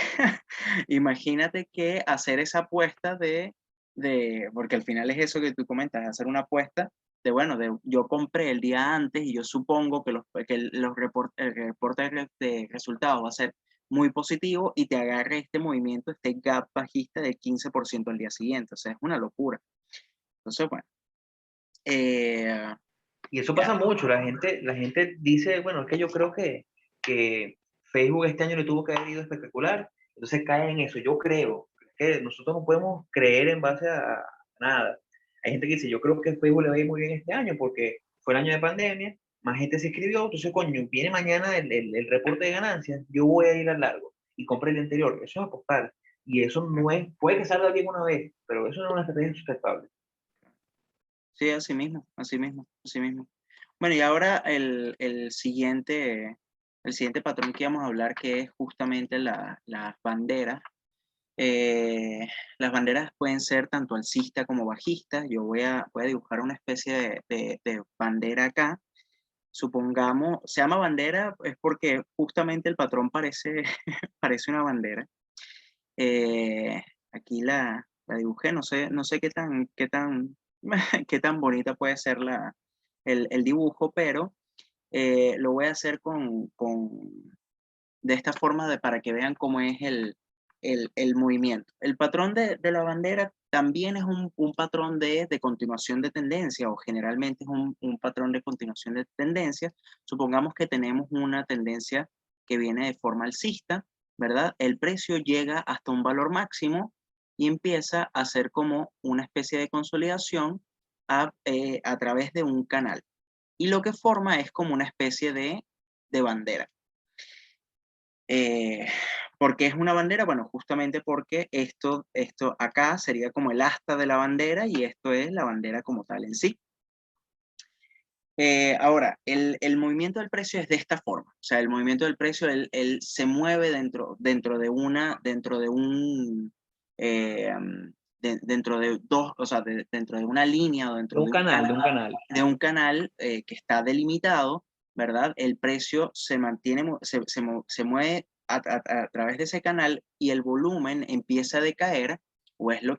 imagínate que hacer esa apuesta porque al final es eso que tú comentas, hacer una apuesta de, bueno, yo compré el día antes y yo supongo el reporte de resultados va a ser muy positivo y te agarre este movimiento, este gap bajista del 15% al día siguiente. O sea, es una locura. Entonces, bueno. eh, Y eso ya, pasa mucho, la gente dice, bueno, es que yo creo que Facebook este año le tuvo que haber ido espectacular, entonces cae en eso, yo creo, que nosotros no podemos creer en base a nada. Hay gente que dice, yo creo que Facebook le va a ir muy bien este año porque fue el año de pandemia, más gente se inscribió, entonces coño, viene mañana el reporte de ganancias, yo voy a ir al largo y compré el anterior, eso es apostar. Y eso no es, puede que salga bien una vez, pero eso no es una estrategia sustentable. sí, así mismo, así mismo, así mismo. Bueno, y ahora el siguiente patrón que vamos a hablar, que es justamente las banderas. Las banderas pueden ser tanto alcistas como bajistas. Yo voy a dibujar una especie de bandera acá. Supongamos, se llama bandera, es porque justamente el patrón parece, parece una bandera. Eh, Aquí la dibujé, no sé qué tan bonita puede ser el dibujo, pero lo voy a hacer de esta forma para que vean cómo es el movimiento. El patrón de la bandera también es un patrón de continuación de tendencia o generalmente es un patrón de continuación de tendencia. Supongamos que tenemos una tendencia que viene de forma alcista, ¿verdad? El precio llega hasta un valor máximo y empieza a hacer como una especie de consolidación a través de un canal. Y lo que forma es como una especie de bandera. Eh, ¿Por qué es una bandera? Bueno, justamente porque esto acá sería como el asta de la bandera y esto es la bandera como tal en sí. Ahora, el movimiento del precio es de esta forma. O sea, el movimiento del precio, él se mueve dentro de un, dentro de dos, o sea, dentro de una línea o De dentro un canal, de un canal. de un canal que está delimitado, ¿verdad? El precio se mantiene, se mueve a través de ese canal y el volumen empieza a decaer, o es lo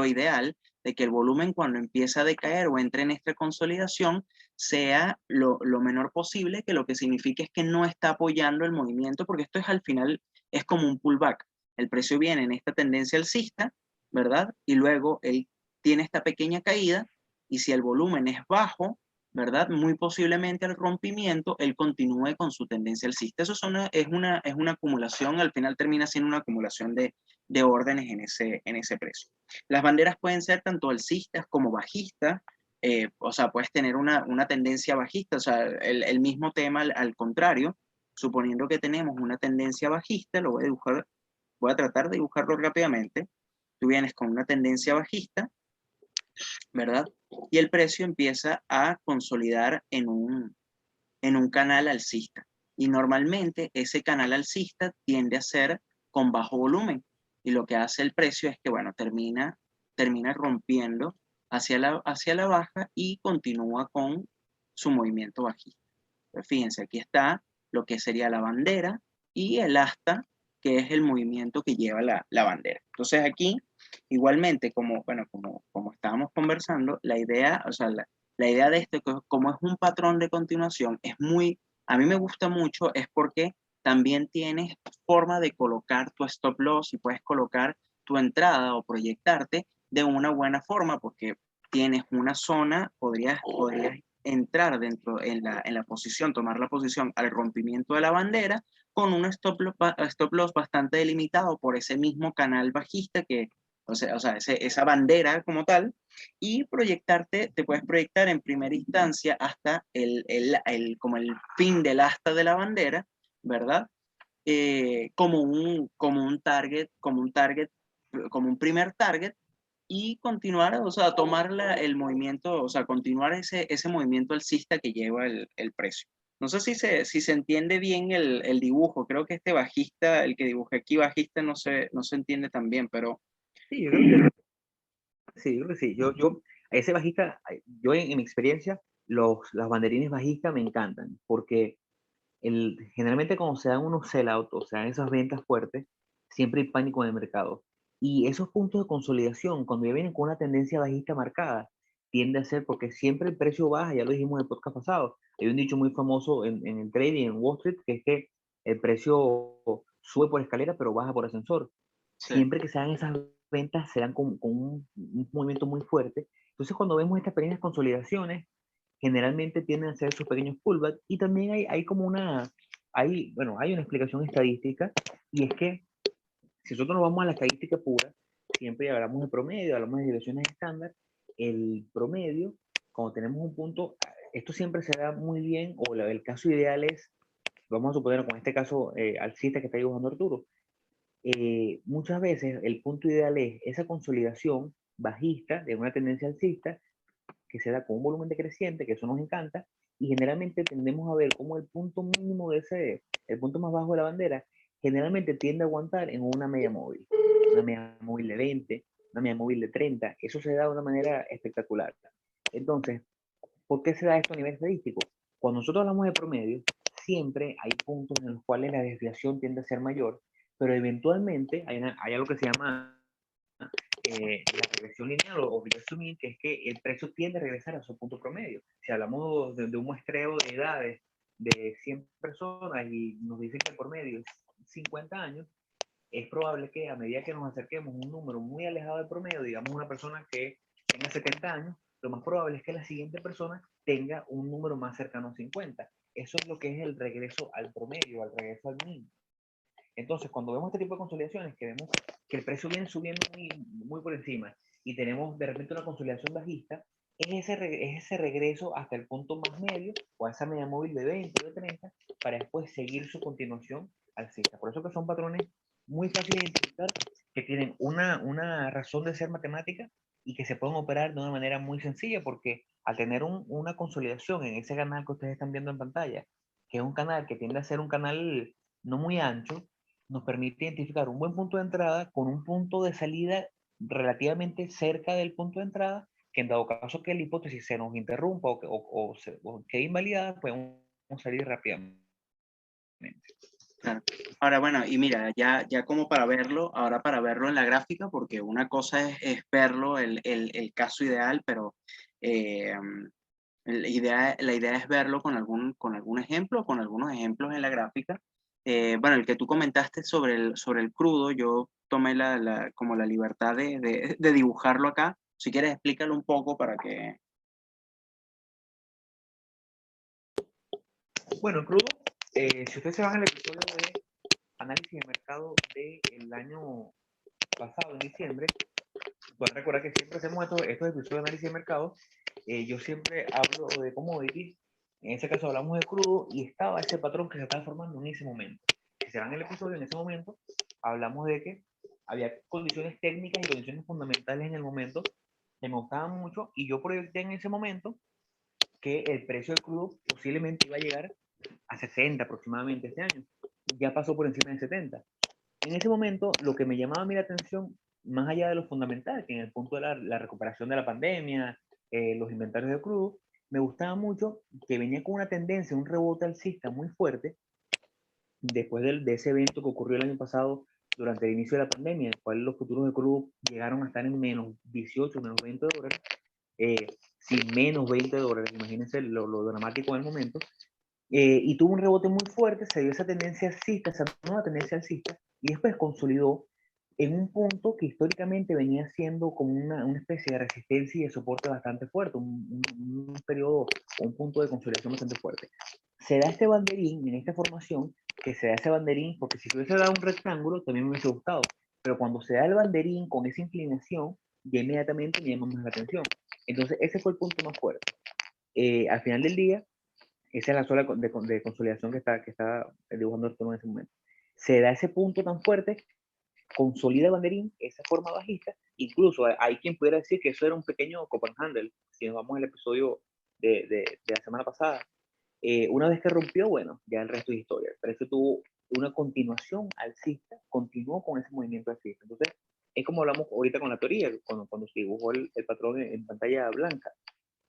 ideal, de que el volumen cuando empieza a decaer o entre en esta consolidación sea lo menor posible, que lo que significa es que no está apoyando el movimiento, porque esto es al final, es como un pullback. El precio viene en esta tendencia alcista, ¿verdad? Y luego él tiene esta pequeña caída, y si el volumen es bajo, ¿verdad? Muy posiblemente el rompimiento, él continúe con su tendencia alcista. Eso es una acumulación, al final termina siendo una acumulación de órdenes en ese precio. Las banderas pueden ser tanto alcistas como bajistas. o sea, puedes tener una tendencia bajista, o sea, el mismo tema al contrario, suponiendo que tenemos una tendencia bajista, lo voy a dibujar, voy a tratar de dibujarlo rápidamente. Tú vienes con una tendencia bajista, ¿verdad? Y el precio empieza a consolidar en un canal alcista. Y normalmente ese canal alcista tiende a ser con bajo volumen. Y lo que hace el precio es que, bueno, termina rompiendo hacia la baja y continúa con su movimiento bajista. Pues fíjense, aquí está lo que sería la bandera y el asta, que es el movimiento que lleva la bandera. Entonces aquí, igualmente, como, bueno, como estábamos conversando, la idea, o sea, la idea de esto, como es un patrón de continuación, es muy, a mí me gusta mucho, es porque también tienes forma de colocar tu stop loss y puedes colocar tu entrada o proyectarte de una buena forma, porque tienes una zona, podrías entrar dentro en la posición, tomar la posición al rompimiento de la bandera con un stop loss bastante delimitado por ese mismo canal bajista que, esa bandera como tal, y proyectarte, te puedes proyectar en primera instancia hasta como el fin del asta de la bandera, ¿verdad? Como un primer target y continuar, o sea, tomar el movimiento, o sea, continuar ese movimiento alcista que lleva el precio. No sé si se entiende bien el dibujo, creo que este bajista, el que dibujé aquí bajista, no se entiende tan bien, pero Sí, yo creo que sí, yo creo que sí. A ese bajista, yo en mi experiencia, las banderines bajistas me encantan, porque generalmente cuando se dan unos sell-out, o sea, esas ventas fuertes, siempre hay pánico en el mercado. Y esos puntos de consolidación, cuando ya vienen con una tendencia bajista marcada, tiende a ser porque siempre el precio baja, ya lo dijimos en el podcast pasado. Hay un dicho muy famoso en el trading, en Wall Street, que es que el precio sube por escalera, pero baja por ascensor. sí, Siempre que se dan esas ventas, se dan con un movimiento muy fuerte. Entonces, cuando vemos estas pequeñas consolidaciones, generalmente tienden a ser sus pequeños pullbacks y también hay como bueno, hay una explicación estadística y es que si nosotros nos vamos a la estadística pura, siempre hablamos de promedio, hablamos de direcciones estándar, el promedio, cuando tenemos un punto, esto siempre se da muy bien, o el caso ideal es, vamos a suponer con este caso alcista que está dibujando Arturo, muchas veces el punto ideal es esa consolidación bajista de una tendencia alcista que se da con un volumen decreciente, que eso nos encanta, y generalmente tendemos a ver cómo el punto mínimo el punto más bajo de la bandera, generalmente tiende a aguantar en una media móvil de 20, una media móvil de 30, eso se da de una manera espectacular. Entonces, ¿por qué se da esto a nivel estadístico? Cuando nosotros hablamos de promedio, siempre hay puntos en los cuales la desviación tiende a ser mayor, pero eventualmente hay algo que se llama la regresión lineal o regresión mean, que es que el precio tiende a regresar a su punto promedio. Si hablamos de un muestreo de edades de 100 personas y nos dicen que el promedio es 50 años, es probable que a medida que nos acerquemos a un número muy alejado del promedio, digamos una persona que tenga 70 años, lo más probable es que la siguiente persona tenga un número más cercano a 50. Eso es lo que es el regreso al promedio, al regreso al mínimo. Entonces, cuando vemos este tipo de consolidaciones, que vemos que el precio viene subiendo muy por encima y tenemos de repente una consolidación bajista, es ese regreso hasta el punto más medio o a esa media móvil de 20 o de 30 para después seguir su continuación alcista. Por eso que son patrones muy fáciles de identificar, que tienen una razón de ser matemática y que se pueden operar de una manera muy sencilla porque al tener una consolidación en ese canal que ustedes están viendo en pantalla, que es un canal que tiende a ser un canal no muy ancho, nos permite identificar un buen punto de entrada con un punto de salida relativamente cerca del punto de entrada, que en dado caso que la hipótesis se nos interrumpa o quede invalidada, podemos salir rápidamente. claro. Ahora, bueno, y mira, ya como para verlo, ahora para verlo en la gráfica, porque una cosa es verlo, el caso ideal, pero eh, la idea es verlo con algún ejemplo, con algunos ejemplos en la gráfica. Bueno, el que tú comentaste sobre el crudo, yo tomé como la libertad de dibujarlo acá. Si quieres, explícalo un poco para que... Bueno, en crudo, si ustedes se van al episodio de análisis de mercado del año pasado, en diciembre, pueden recordar que siempre hacemos estos episodios de análisis de mercado yo siempre hablo de commodities, en ese caso hablamos de crudo y estaba ese patrón que se estaba formando en ese momento. Si se dan el episodio, en ese momento hablamos de que había condiciones técnicas y condiciones fundamentales en el momento que me gustaban mucho y yo proyecté en ese momento que el precio del crudo posiblemente iba a llegar a 60 aproximadamente este año. Ya pasó por encima de 70. En ese momento, lo que me llamaba a mí la atención, más allá de lo fundamental, que en el punto de la recuperación de la pandemia, los inventarios de crudo, me gustaba mucho que venía con una tendencia, un rebote alcista muy fuerte, después de ese evento que ocurrió el año pasado durante el inicio de la pandemia, en el cual los futuros de crudo llegaron a estar en menos 18, menos 20 dólares, eh, sin menos 20 dólares, imagínense lo dramático del momento, y tuvo un rebote muy fuerte, se dio esa tendencia alcista, esa nueva tendencia alcista, y después consolidó en un punto que históricamente venía siendo como una especie de resistencia y de soporte bastante fuerte, un periodo, un punto de consolidación bastante fuerte. Se da este banderín en esta formación, que se da ese banderín, porque si se hubiese dado un rectángulo también me hubiese gustado, pero cuando se da el banderín con esa inclinación, ya inmediatamente me llama más la atención. Entonces ese fue el punto más fuerte. Al final del día, esa es la zona de consolidación que está dibujando el tono en ese momento. Se da ese punto tan fuerte, consolida el banderín, esa forma bajista, incluso hay quien pudiera decir que eso era un pequeño Copenhagen, si nos vamos al episodio de la semana pasada. Una vez que rompió, bueno, ya el resto es historia. El precio tuvo una continuación alcista, continuó con ese movimiento alcista. Entonces, es como hablamos ahorita con la teoría, cuando se dibujó el patrón en pantalla blanca.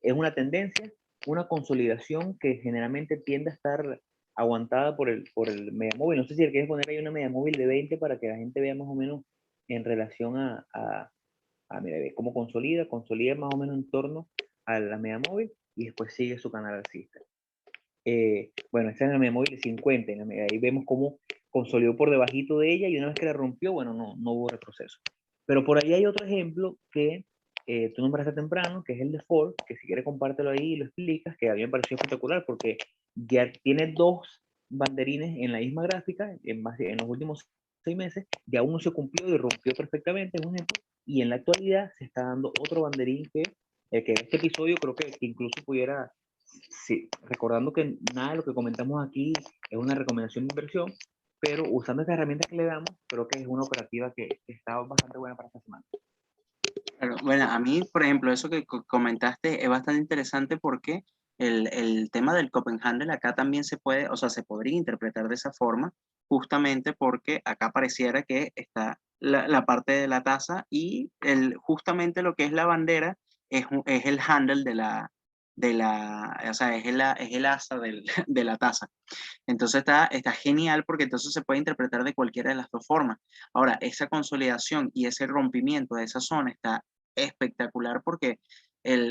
Es una tendencia, una consolidación que generalmente tiende a estar aguantada por el media móvil. No sé si quieres poner ahí una media móvil de 20 para que la gente vea más o menos en relación mira, ve cómo consolida más o menos en torno a la media móvil y después sigue su canal alcista. Bueno, esta es la media móvil de 50, ahí vemos cómo consolidó por debajito de ella y una vez que la rompió, bueno, no hubo retroceso. Pero por ahí hay otro ejemplo que tú nombraste temprano, que es el de Ford, que si quieres compártelo ahí y lo explicas, que a mí me pareció espectacular porque ya tiene dos banderines en la misma gráfica en los últimos 6 meses, ya uno se cumplió y rompió perfectamente, es un ejemplo, y en la actualidad se está dando otro banderín que en este episodio creo que incluso pudiera, sí, recordando que nada de lo que comentamos aquí es una recomendación de inversión, pero usando esta herramienta que le damos, creo que es una operativa que está bastante buena para esta semana. Claro, bueno, a mí, por ejemplo, eso que comentaste es bastante interesante porque el tema del Copenhagen acá también se puede, o sea, se podría interpretar de esa forma, justamente porque acá pareciera que está la parte de la taza y justamente lo que es la bandera es el handle o sea, es el asa de la taza. Entonces está genial porque entonces se puede interpretar de cualquiera de las dos formas. Ahora, esa consolidación y ese rompimiento de esa zona está espectacular porque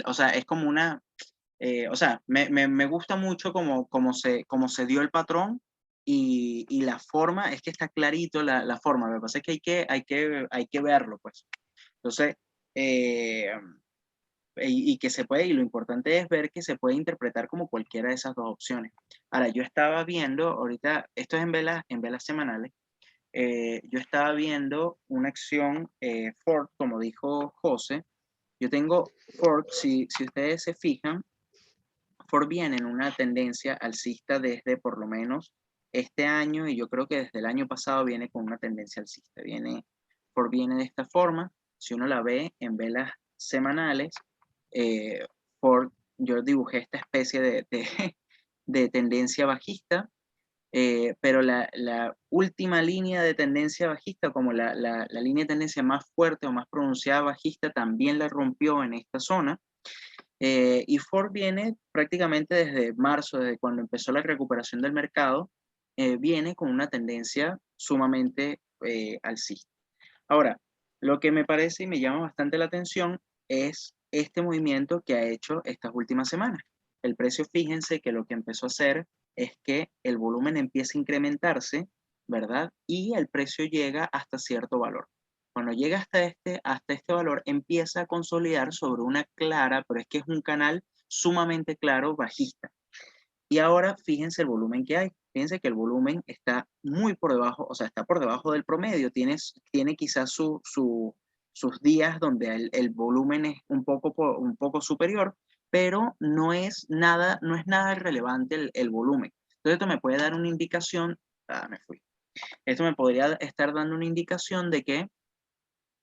o sea, es como o sea, me gusta mucho como se dio el patrón y la forma, es que está clarito la forma. Lo que pasa es que hay que verlo, pues. Entonces, eh, y que se puede, y lo importante es ver que se puede interpretar como cualquiera de esas dos opciones. Ahora, yo estaba viendo, ahorita, esto es en velas semanales, yo estaba viendo una acción Ford, como dijo José, yo tengo Ford, si ustedes se fijan, Ford viene en una tendencia alcista desde por lo menos este año, y yo creo que desde el año pasado viene con una tendencia alcista. Ford viene de esta forma, si uno la ve en velas semanales, eh, Ford, yo dibujé esta especie de tendencia bajista, pero la última línea de tendencia bajista, como la línea de tendencia más fuerte o más pronunciada bajista, también la rompió en esta zona. Y Ford viene prácticamente desde marzo, desde cuando empezó la recuperación del mercado, viene con una tendencia sumamente alcista. Ahora, lo que me parece y me llama bastante la atención es este movimiento que ha hecho estas últimas semanas. El precio, fíjense que lo que empezó a hacer es que el volumen empieza a incrementarse, ¿verdad? Y el precio llega hasta cierto valor. Cuando llega hasta este valor, empieza a consolidar sobre una clara, pero es que es un canal sumamente claro, bajista. Y ahora fíjense el volumen que hay. Fíjense que el volumen está muy por debajo, o sea, está por debajo del promedio. Tiene quizás sus días donde el volumen es un poco superior, pero no es nada relevante el volumen. Entonces esto me puede dar una indicación, me fui. Esto me podría estar dando una indicación de que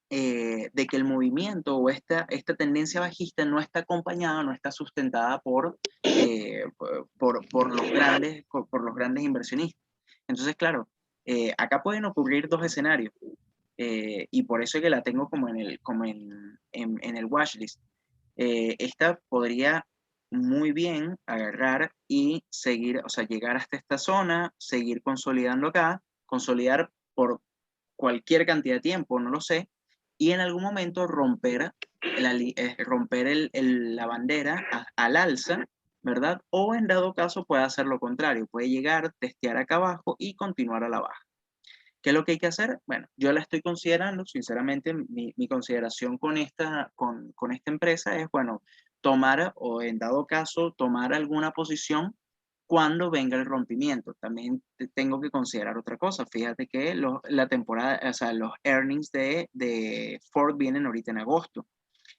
el movimiento o esta tendencia bajista no está acompañada, no está sustentada por los grandes inversionistas. Entonces, claro, acá pueden ocurrir dos escenarios y por eso es que la tengo como en el watchlist. Esta podría muy bien agarrar y seguir, o sea, llegar hasta esta zona, seguir consolidando acá, consolidar por cualquier cantidad de tiempo, no lo sé, y en algún momento romper la bandera al alza, ¿verdad? O en dado caso puede hacer lo contrario, puede llegar, testear acá abajo y continuar a la baja. ¿Qué es lo que hay que hacer? Bueno, yo la estoy considerando, sinceramente, mi consideración con esta empresa es, bueno, tomar o en dado caso, tomar alguna posición cuando venga el rompimiento. También tengo que considerar otra cosa. Fíjate que la temporada, o sea, los earnings de Ford vienen ahorita en agosto.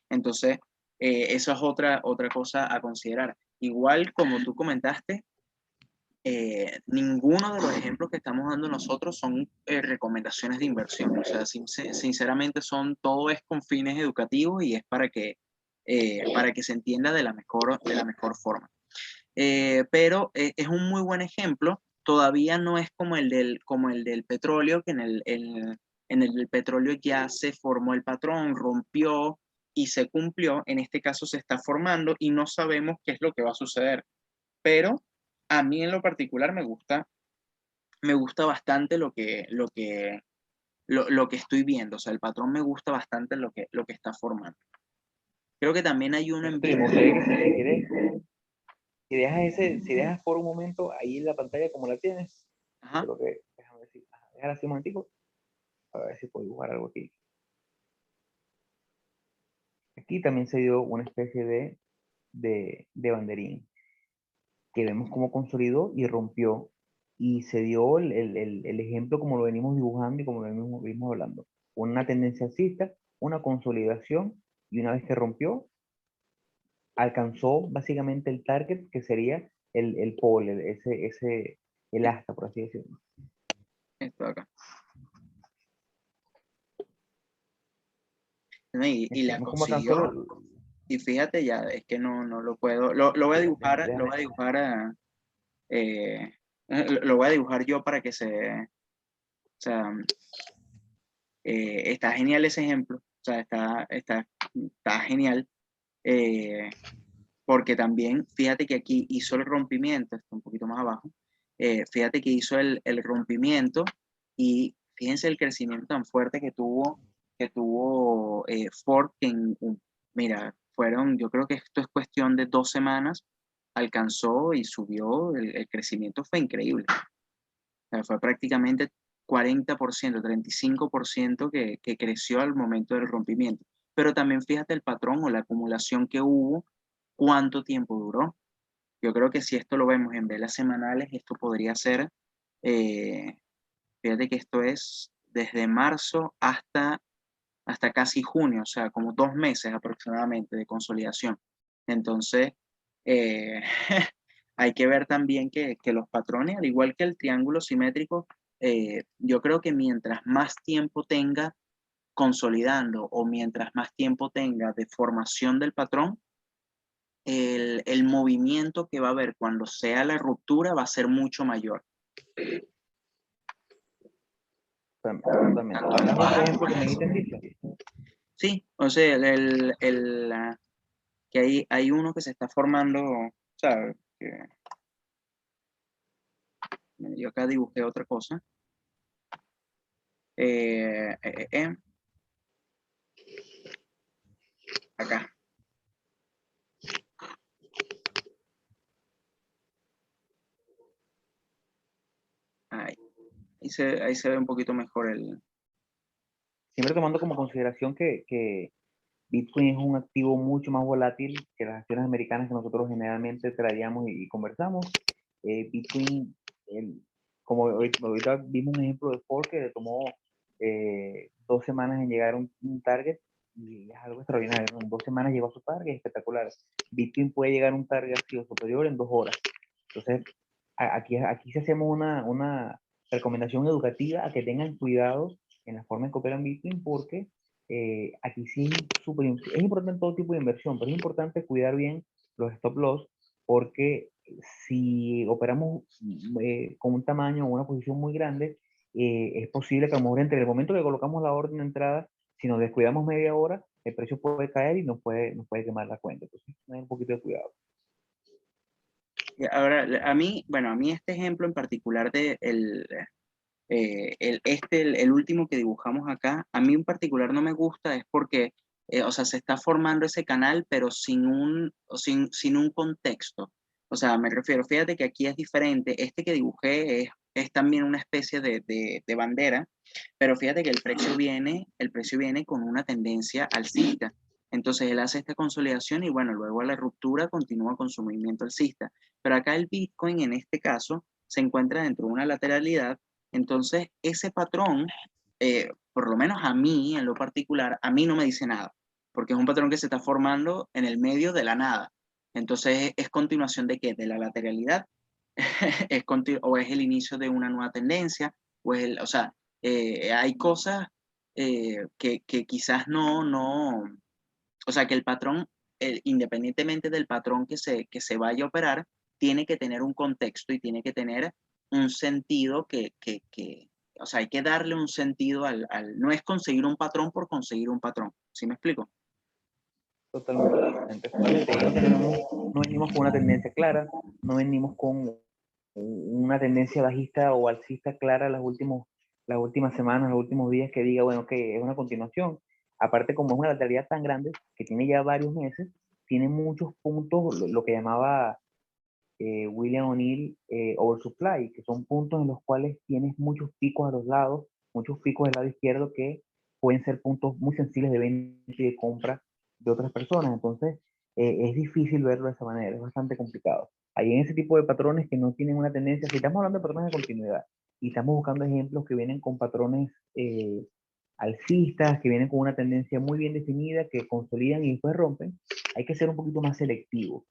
Entonces, eso es otra cosa a considerar. Igual como tú comentaste, ninguno de los ejemplos que estamos dando nosotros son recomendaciones de inversión. O sea, sinceramente todo es con fines educativos y es para que se entienda de la mejor forma. Pero es un muy buen ejemplo. Todavía no es como como el del petróleo, que en el del petróleo ya se formó el patrón, rompió y se cumplió. En este caso se está formando y no sabemos qué es lo que va a suceder. Pero a mí en lo particular me gusta bastante lo que estoy viendo. O sea, el patrón me gusta bastante lo que está formando. Creo que también hay uno en Me gustaría que si quieres, si dejas por un momento ahí la pantalla como la tienes, Ajá. creo que, déjame ver si, déjala así un momentico, a ver si puedo dibujar algo aquí. Aquí también se dio una especie de banderín, que vemos cómo consolidó y rompió, y se dio el ejemplo como lo venimos dibujando y como lo venimos hablando. Una tendencia alcista, una consolidación, y una vez que rompió, alcanzó básicamente el target que sería el pole, el asta, por así decirlo. Esto de acá. ¿No? Y la Vemos cómo consiguió. alcanzó. Y fíjate ya, es que no lo puedo. Lo voy a dibujar, eh, lo voy a dibujar yo para que o sea, está genial ese ejemplo. O sea, está genial. eh, Porque también, fíjate que aquí hizo el rompimiento, está un poquito más abajo. Fíjate que hizo el rompimiento y fíjense el crecimiento tan fuerte que tuvo Ford, mira, yo creo que esto es cuestión de 2 semanas, alcanzó y subió, el crecimiento fue increíble. O sea, fue prácticamente 40%, 35% que creció al momento del rompimiento. Pero también fíjate el patrón o la acumulación que hubo, cuánto tiempo duró. Yo creo que si esto lo vemos en velas semanales, esto podría ser, eh, fíjate que esto es desde marzo hasta casi junio, o sea, como 2 meses aproximadamente de consolidación. Entonces, eh, hay que ver también que los patrones, al igual que el triángulo simétrico, yo creo que mientras más tiempo tenga consolidando o mientras más tiempo tenga de formación del patrón, el movimiento que va a haber cuando sea la ruptura va a ser mucho mayor. Totalmente. Hablas de ese ejemplo que me dijiste en dicho. Sí, o sea, que hay uno que se está formando, ¿sabes? Yo acá dibujé otra cosa. Eh, eh, eh, Acá. Ahí, ahí se ve un poquito mejor Siempre tomando como consideración que Bitcoin es un activo mucho más volátil que las acciones americanas que nosotros generalmente traíamos y conversamos. Bitcoin, como ahorita vimos un ejemplo de Ford que le tomó 2 semanas en llegar a un target y es algo extraordinario, ¿no? En 2 semanas llegó a su target, espectacular. Bitcoin puede llegar a un target así o superior en 2 horas. Entonces, aquí sí hacemos una recomendación educativa a que tengan cuidado en la forma en que operan Bitcoin, porque aquí sí es importante todo tipo de inversión, pero es importante cuidar bien los stop loss, porque si operamos con un tamaño o una posición muy grande, es posible que a lo mejor entre el momento que colocamos la orden de entrada, si nos descuidamos media hora, el precio puede caer y nos puede quemar la cuenta. Entonces, tener un poquito de cuidado. Ahora, bueno, a mí este ejemplo en particular de el último que dibujamos acá, a mí en particular no me gusta, es porque, o sea, se está formando ese canal, pero sin un contexto. O sea, me refiero, fíjate que aquí es diferente. Este que dibujé es también una especie de bandera, pero fíjate que el precio viene con una tendencia alcista. Entonces él hace esta consolidación y bueno, luego a la ruptura continúa con su movimiento alcista. Pero acá el Bitcoin en este caso se encuentra dentro de una lateralidad. Entonces ese patrón, por lo menos a mí en lo particular, a mí no me dice nada, porque es un patrón que se está formando en el medio de la nada. Entonces es continuación de qué, de la lateralidad, o es el inicio de una nueva tendencia, o sea, hay cosas que quizás no, o sea, que el patrón, independientemente del patrón que se vaya a operar, tiene que tener un contexto y tiene que tener un sentido o sea, hay que darle un sentido no es conseguir un patrón por conseguir un patrón. ¿Sí me explico? Totalmente diferente. No venimos con una tendencia clara, no venimos con una tendencia bajista o alcista clara las últimas semanas, los últimos días que diga, bueno, que es una continuación. Aparte, como es una lateralidad tan grande, que tiene ya varios meses, tiene muchos puntos, lo que llamaba William O'Neill oversupply, que son puntos en los cuales tienes muchos picos a los lados, muchos picos del lado izquierdo que pueden ser puntos muy sensibles de venta y de compra de otras personas. Entonces, es difícil verlo de esa manera, es bastante complicado. Hay en ese tipo de patrones que no tienen una tendencia, si estamos hablando de patrones de continuidad y estamos buscando ejemplos que vienen con patrones alcistas, que vienen con una tendencia muy bien definida, que consolidan y después rompen, hay que ser un poquito más selectivo.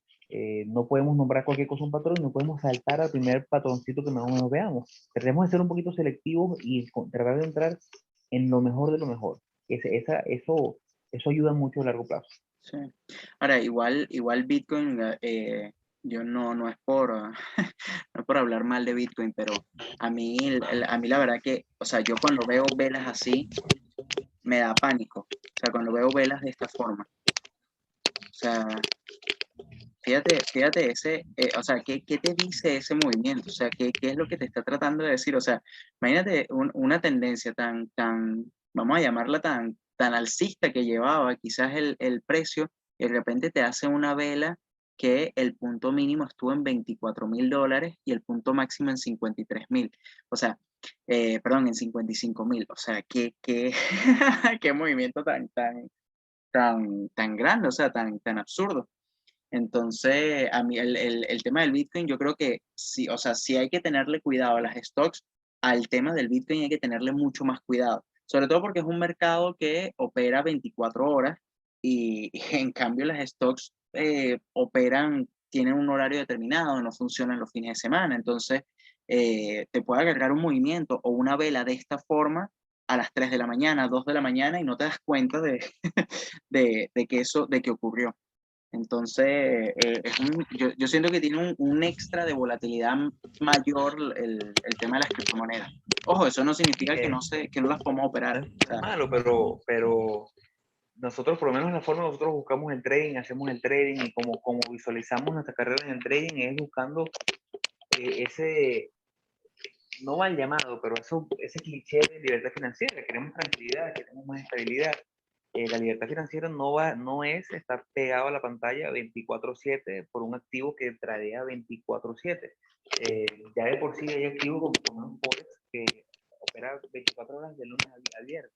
No podemos nombrar cualquier cosa un patrón y no podemos saltar al primer patroncito que más o menos veamos. Tratemos de ser un poquito selectivos y tratar de entrar en lo mejor de lo mejor. Eso ayuda mucho a largo plazo. Sí. Ahora, igual Bitcoin, yo no es por, no es por hablar mal de Bitcoin, pero a mí la verdad que, o sea, yo cuando veo velas así, me da pánico. O sea, cuando veo velas de esta forma. O sea, fíjate o sea, ¿qué te dice ese movimiento? O sea, ¿qué es lo que te está tratando de decir? O sea, imagínate una tendencia vamos a llamarla tan alcista que llevaba quizás el precio, y de repente te hace una vela que el punto mínimo estuvo en $24,000 y el punto máximo en 53,000. O sea, perdón, en 55,000. O sea, qué movimiento tan grande, o sea, tan absurdo. Entonces, a mí el tema del Bitcoin, yo creo que sí, o sea, sí hay que tenerle cuidado a las stocks, al tema del Bitcoin hay que tenerle mucho más cuidado, sobre todo porque es un mercado que opera 24 horas y en cambio las stocks tienen un horario determinado, no funcionan los fines de semana, entonces te puede agarrar un movimiento o una vela de esta forma a las 3 de la mañana, 2 de la mañana y no te das cuenta de que ocurrió. Entonces, yo siento que tiene un extra de volatilidad mayor el tema de las criptomonedas. Ojo, eso no significa que no las podamos operar. No O sea, es malo, pero nosotros, por lo menos la forma nosotros buscamos el trading, hacemos el trading y como visualizamos nuestra carrera en el trading es buscando ese, no mal llamado, pero ese cliché de libertad financiera. Queremos tranquilidad, queremos más estabilidad. La libertad financiera no es estar pegado a la pantalla 24/7 por un activo que tradea 24/7. Ya de por sí hay activos como un Forex que opera 24 horas de lunes a viernes,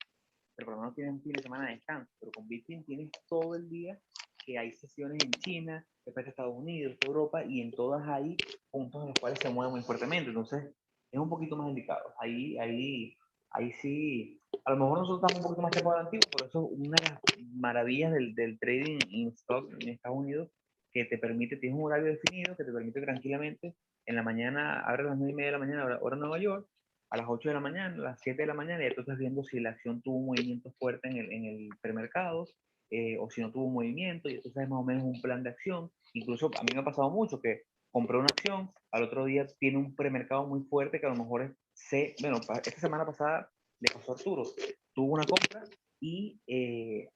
pero por lo menos tienes un fin de semana de descanso. Pero con Bitcoin tienes todo el día, que hay sesiones en China, después de Estados Unidos, Europa, y en todas hay puntos en los cuales se mueve muy fuertemente. Entonces, es un poquito más delicado. Ahí sí, a lo mejor nosotros estamos un poquito más tiempo antiguo, por eso una de las maravillas del trading in stock en Estados Unidos que te permite, tienes un horario definido que te permite tranquilamente, en la mañana, abre a las 9:30 de la mañana, hora Nueva York, a las 8 de la mañana, a las 7 de la mañana, y tú estás viendo si la acción tuvo un movimiento fuerte en el premercado, o si no tuvo un movimiento, y tú sabes más o menos un plan de acción. Incluso a mí me ha pasado mucho que compré una acción, al otro día tiene un premercado muy fuerte que a lo mejor bueno, esta semana pasada le pasó a Arturo, tuvo una compra y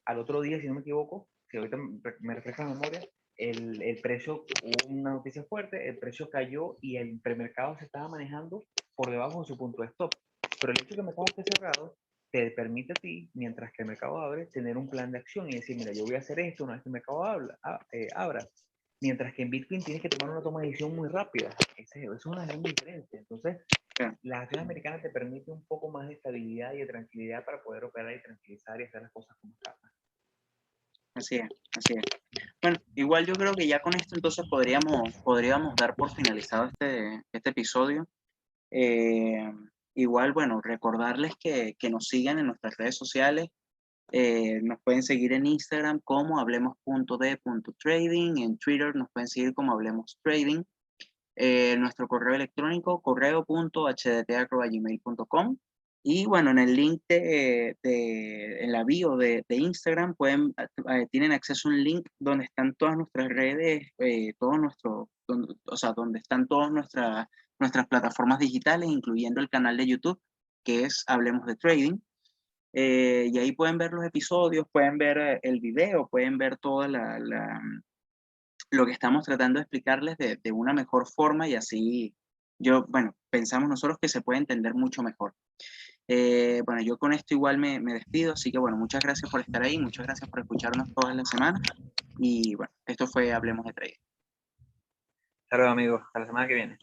al otro día, si no me equivoco, si ahorita me refresca la memoria, el precio, hubo una noticia fuerte, el precio cayó y el premercado se estaba manejando por debajo de su punto de stop. Pero el hecho de que el mercado esté cerrado te permite a ti, mientras que el mercado abre, tener un plan de acción y decir, mira, yo voy a hacer esto una vez que el mercado abra. Mientras que en Bitcoin tienes que tomar una toma de decisión muy rápida. Esa es una gran diferencia. Entonces, las acciones americanas te permiten un poco más de estabilidad y de tranquilidad para poder operar y tranquilizar y hacer las cosas como están. Así es, así es. Bueno, igual yo creo que ya con esto entonces podríamos dar por finalizado este episodio. Igual, bueno, recordarles que nos sigan en nuestras redes sociales. Nos pueden seguir en Instagram como hablemos.de.trading, en Twitter nos pueden seguir como Hablemos Trading, nuestro correo electrónico correo.hdt@gmail.com, y bueno, en el link en la bio de Instagram tienen acceso a un link donde están todas nuestras redes, donde están todas nuestras plataformas digitales, incluyendo el canal de YouTube, que es Hablemos de Trading. Y ahí pueden ver los episodios, pueden ver el video, pueden ver toda lo que estamos tratando de explicarles de una mejor forma, y así pensamos nosotros que se puede entender mucho mejor. Bueno, yo con esto igual me despido, así que bueno, muchas gracias por estar ahí, muchas gracias por escucharnos todas las semanas, y bueno, esto fue Hablemos de Trading. Hasta luego, amigos. Hasta la semana que viene.